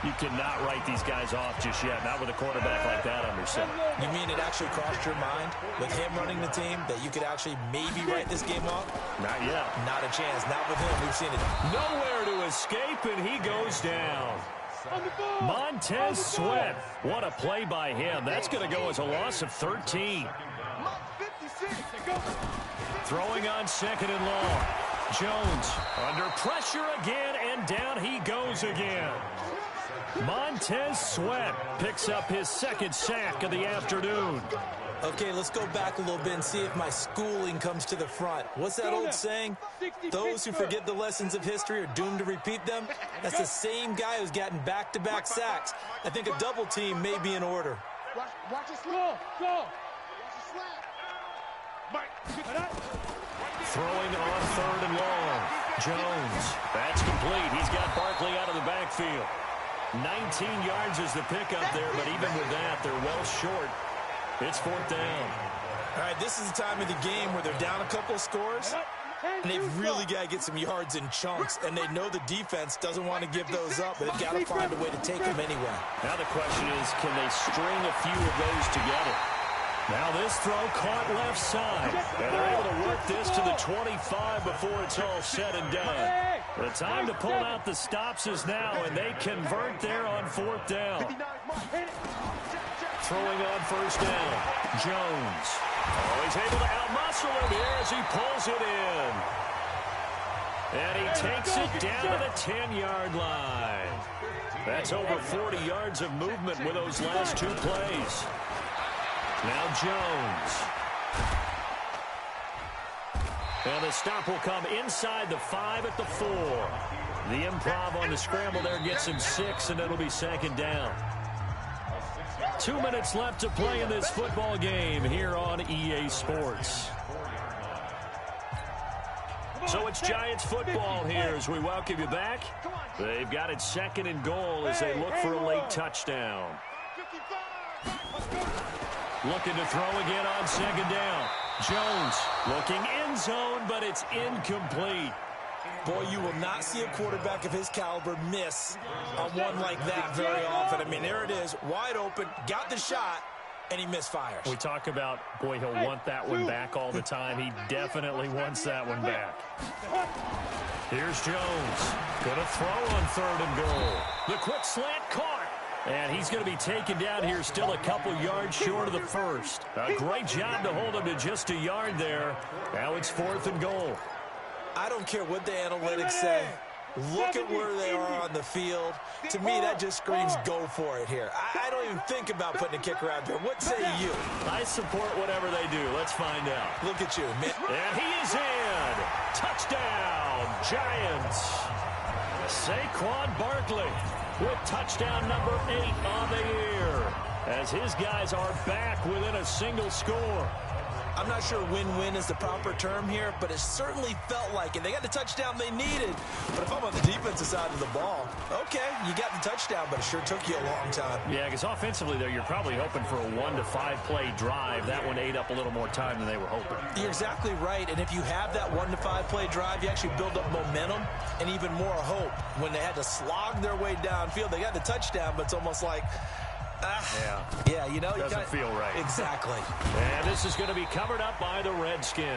You cannot write these guys off just yet, not with a quarterback like that under center. You mean it actually crossed your mind with him running the team that you could actually maybe write this game off? Not yet. Not a chance. Not with him. We've seen it. Nowhere to escape, and he goes down. Montez Sweat. What a play by him. That's going to go as a loss of 13. Throwing on second and long. Jones under pressure again, and down he goes again. Montez Sweat picks up his second sack of the afternoon. Okay, let's go back a little bit and see if my schooling comes to the front. What's that old saying? Those who forget the lessons of history are doomed to repeat them. That's the same guy who's gotten back-to-back sacks. I think a double team may be in order. Watch it slow. Go. Throwing on third and long. Jones. That's complete. He's got Barkley out of the backfield. 19 yards is the pickup there, but even with that, they're well short. It's fourth down. All right, this is the time of the game where they're down a couple scores, and they've really got to get some yards in chunks, and they know the defense doesn't want to give those up, but they've got to find a way to take them anyway. Now the question is, can they string a few of those together? Now this throw caught left side, and they're able to work this to the 25 before it's all said and done. The time to pull out the stops is now, and they convert there on fourth down. Throwing on first down, Jones. Oh, he's able to outmuscle him here as he pulls it in. And he takes it down to the 10-yard line. That's over 40 yards of movement with those last two plays. Now Jones. And the stop will come inside the 5 at the 4. The improv on the scramble there gets him 6, and it'll be second down. 2 minutes left to play in this football game here on EA Sports. So it's Giants football here as we welcome you back. They've got it second and goal as they look for a late touchdown. Looking to throw again on second down. Jones looking end zone, but it's incomplete. Boy, you will not see a quarterback of his caliber miss on one like that very often. I mean, there it is, wide open, got the shot, and he misfires. We talk about, boy, he'll want that one back all the time. He definitely wants that one back. Here's Jones. Going to throw on third and goal. The quick slant caught. And he's going to be taken down here still a couple yards short of the first. A great job to hold him to just a yard there. Now it's fourth and goal. I don't care what the analytics say. Look at where they are on the field. To me, that just screams go for it here. I don't even think about putting a kicker out there. What say you? I support whatever they do. Let's find out. Look at you, man. And he is in. Touchdown, Giants. Saquon Barkley. with touchdown number 8 on the year, as his guys are back within a single score. I'm not sure win-win is the proper term here, but it certainly felt like it. They got the touchdown they needed. But if I'm on the defensive side of the ball, okay, you got the touchdown, but it sure took you a long time. Yeah, because offensively, though, you're probably hoping for a 1 to 5 play drive. That one ate up a little more time than they were hoping. You're exactly right, and if you have that 1 to 5 play drive, you actually build up momentum and even more hope. When they had to slog their way downfield, they got the touchdown, but it's almost like, yeah, you know, doesn't feel right. Exactly. And this is going to be covered up by the Redskins.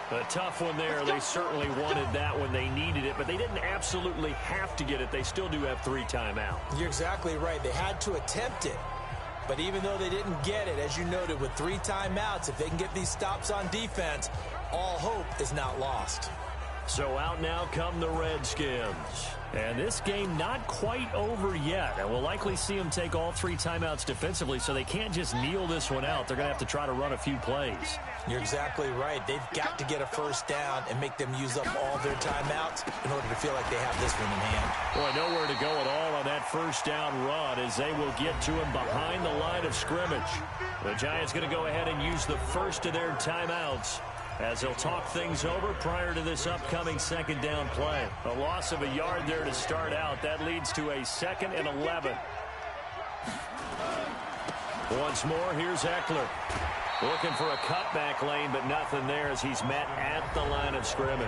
A tough one there. They certainly wanted that when they needed it, but they didn't absolutely have to get it. They still do have 3 timeouts. You're exactly right. They had to attempt it. But even though they didn't get it, as you noted, with 3 timeouts, if they can get these stops on defense, all hope is not lost. So out now come the Redskins. And this game not quite over yet. And we'll likely see them take all 3 timeouts defensively, so they can't just kneel this one out. They're going to have to try to run a few plays. You're exactly right. They've got to get a first down and make them use up all their timeouts in order to feel like they have this one in hand. Boy, nowhere to go at all on that first down run, as they will get to him behind the line of scrimmage. The Giants going to go ahead and use the first of their timeouts, as they'll talk things over prior to this upcoming second down play. A loss of a yard there to start out. That leads to a 2nd and 11. Once more, here's Eckler. Looking for a cutback lane, but nothing there as he's met at the line of scrimmage.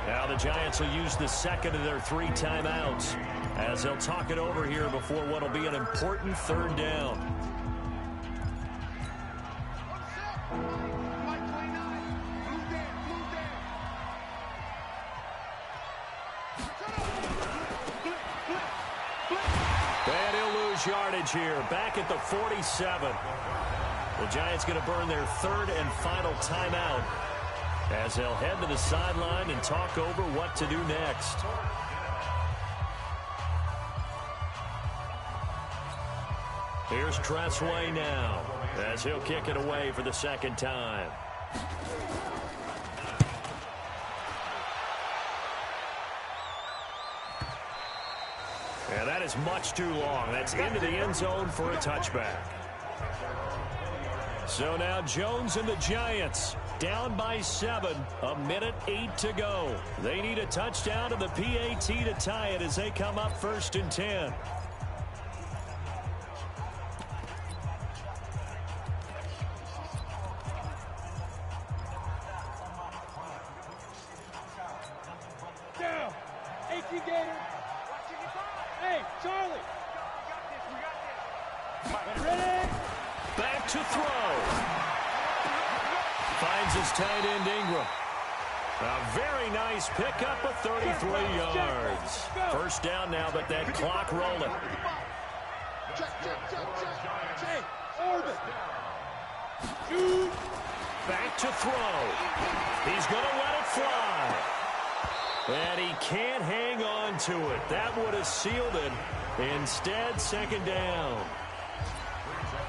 Now the Giants will use the second of their 3 timeouts, as they'll talk it over here before what will be an important 3rd down. Yardage here, back at the 47. The Giants going to burn their 3rd and final timeout, as they'll head to the sideline and talk over what to do next. Here's Tressway now, as he'll kick it away for the 2nd time. And that is much too long. That's into the end zone for a touchback. So now Jones and the Giants down by 7. 1:08 to go. They need a touchdown to the PAT to tie it as they come up 1st and 10. Down. 18 Gator. Hey, Charlie. We got this. Ready? Back to throw. Finds his tight end Ingram. A very nice pickup of 33 yards. First down now, but that clock rolling. Hey, orbit. Shoot. Back to throw. He's going to let it fly. And he can't hang on to it. That would have sealed it. Instead, 2nd down.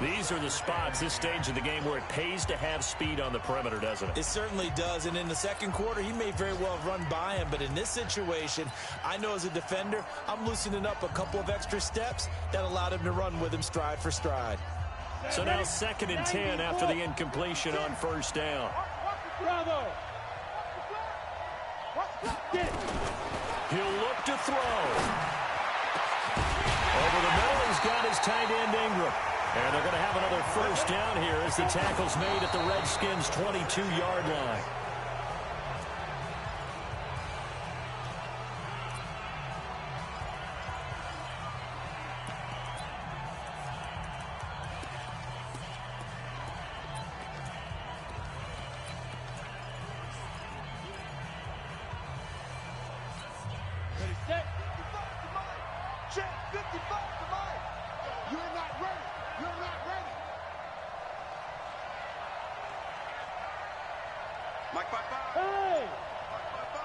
These are the spots, this stage of the game, where it pays to have speed on the perimeter, doesn't it? It certainly does, and in the 2nd quarter, he may very well have run by him, but in this situation, I know as a defender, I'm loosening up a couple of extra steps that allowed him to run with him stride for stride. So now 2nd and 10 after the incompletion on 1st down. Bravo. He'll look to throw. Over the middle, he's got his tight end Ingram. And they're going to have another first down here as the tackle's made at the Redskins' 22-yard line. Ready, set. 55 to Mike. You're not ready. You're not ready. Mike 5-5. Hey! Mike 5-5.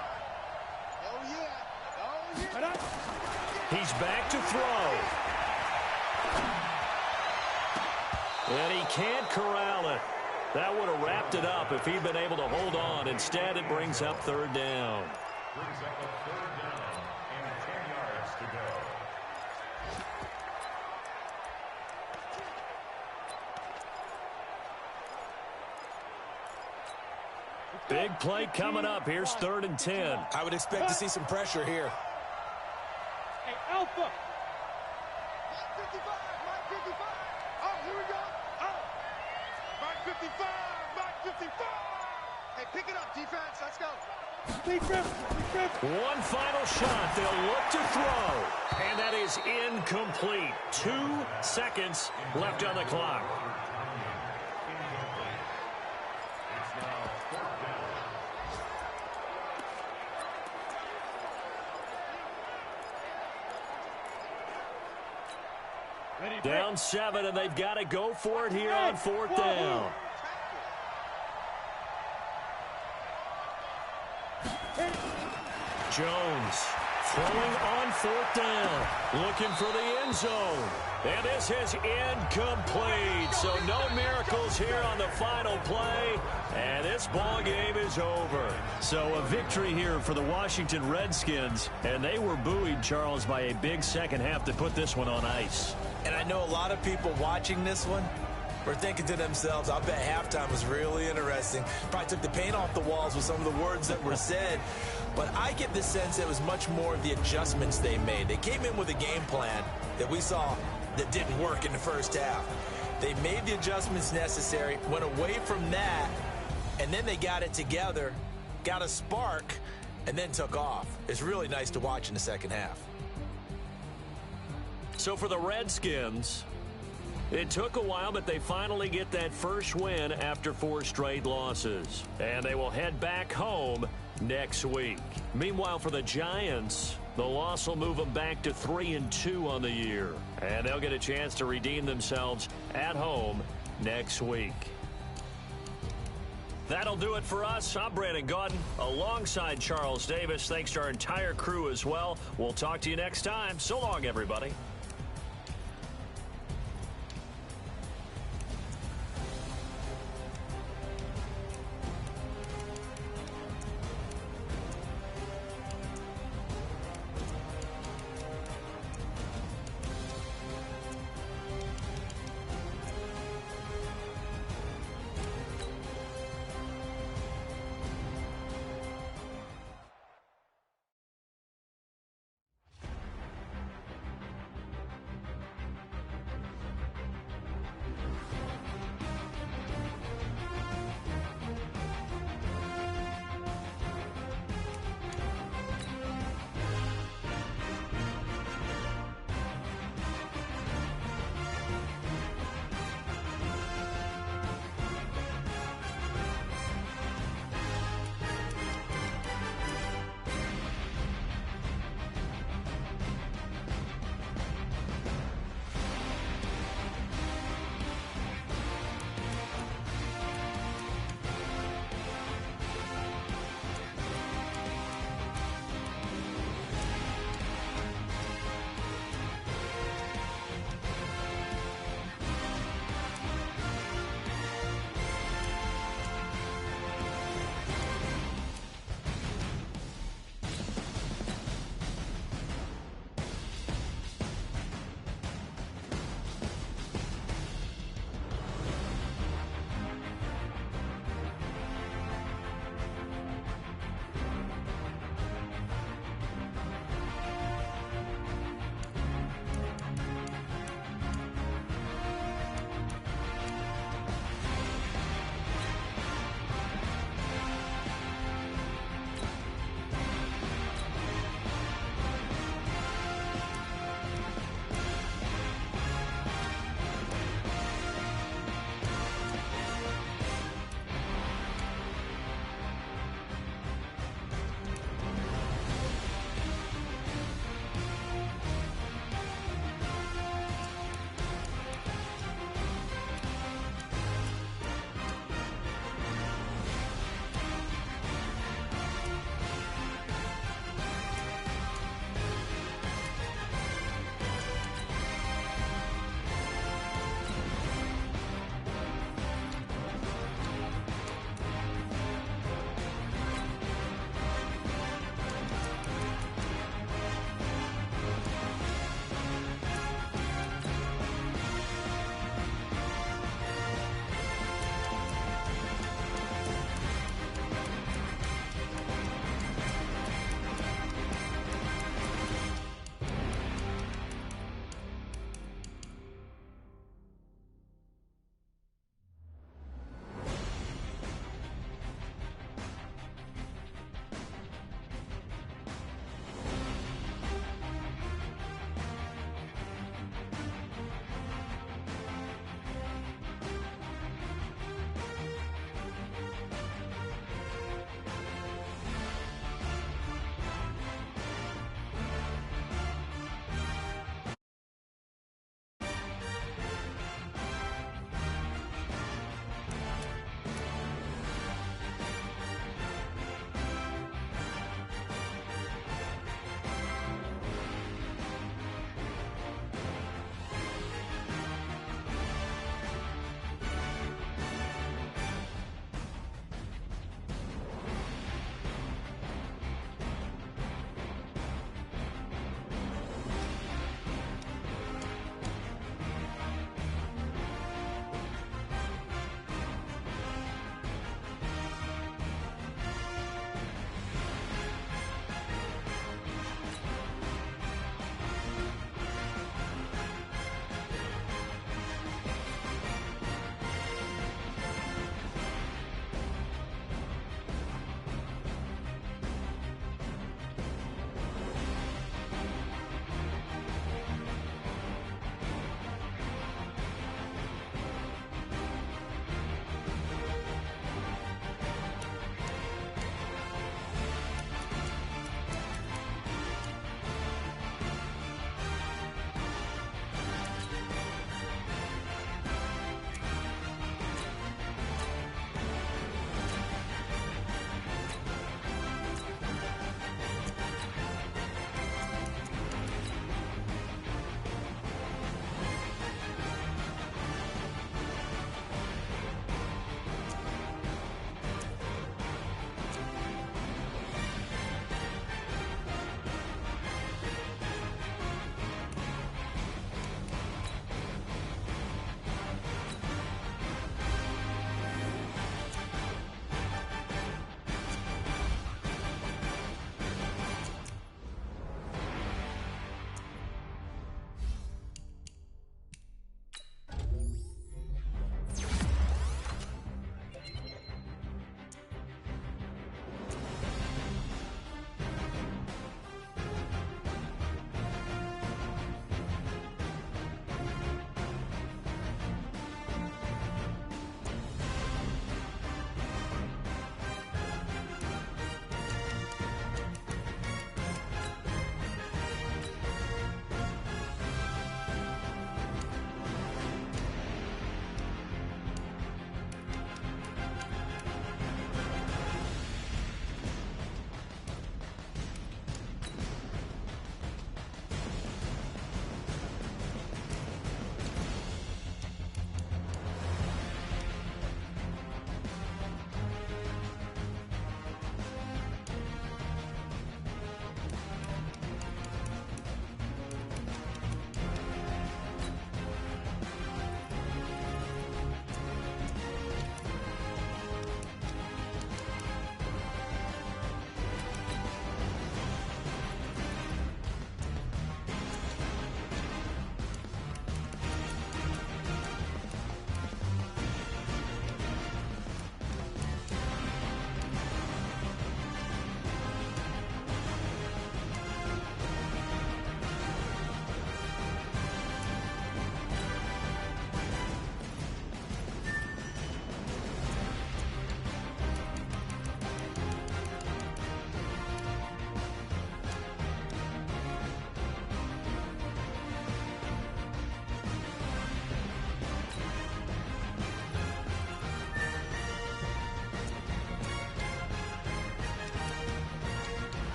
Oh, yeah. Oh, yeah. He's back to throw. And he can't corral it. That would have wrapped it up if he'd been able to hold on. Instead, it brings up 3rd down. and 10 yards to go. Big play coming up. Here's 3rd and 10. I would expect to see some pressure here. Hey, Alpha. 55, Mike 55. Oh, here we go. Oh, Mike 55, Mike 55. Hey, pick it up, defense. Let's go. One final shot. They'll look to throw. And that is incomplete. 2 seconds left on the clock. Down 7, and they've got to go for it here on 4th down. Jones throwing on 4th down, looking for the end zone. And this is incomplete. So no miracles here on the final play. And this ball game is over. So a victory here for the Washington Redskins. And they were buoyed, Charles, by a big second half to put this one on ice. And I know a lot of people watching this one were thinking to themselves, I bet halftime was really interesting. Probably took the paint off the walls with some of the words that were said. But I get the sense it was much more of the adjustments they made. They came in with a game plan that we saw that didn't work in the first half. They made the adjustments necessary, went away from that, and then they got it together, got a spark, and then took off. It's really nice to watch in the second half. So for the Redskins, it took a while, but they finally get that first win after 4 straight losses. And they will head back home next week. Meanwhile, for the Giants, the loss will move them back to 3-2 on the year. And they'll get a chance to redeem themselves at home next week. That'll do it for us. I'm Brandon Gaudin alongside Charles Davis. Thanks to our entire crew as well. We'll talk to you next time. So long, everybody.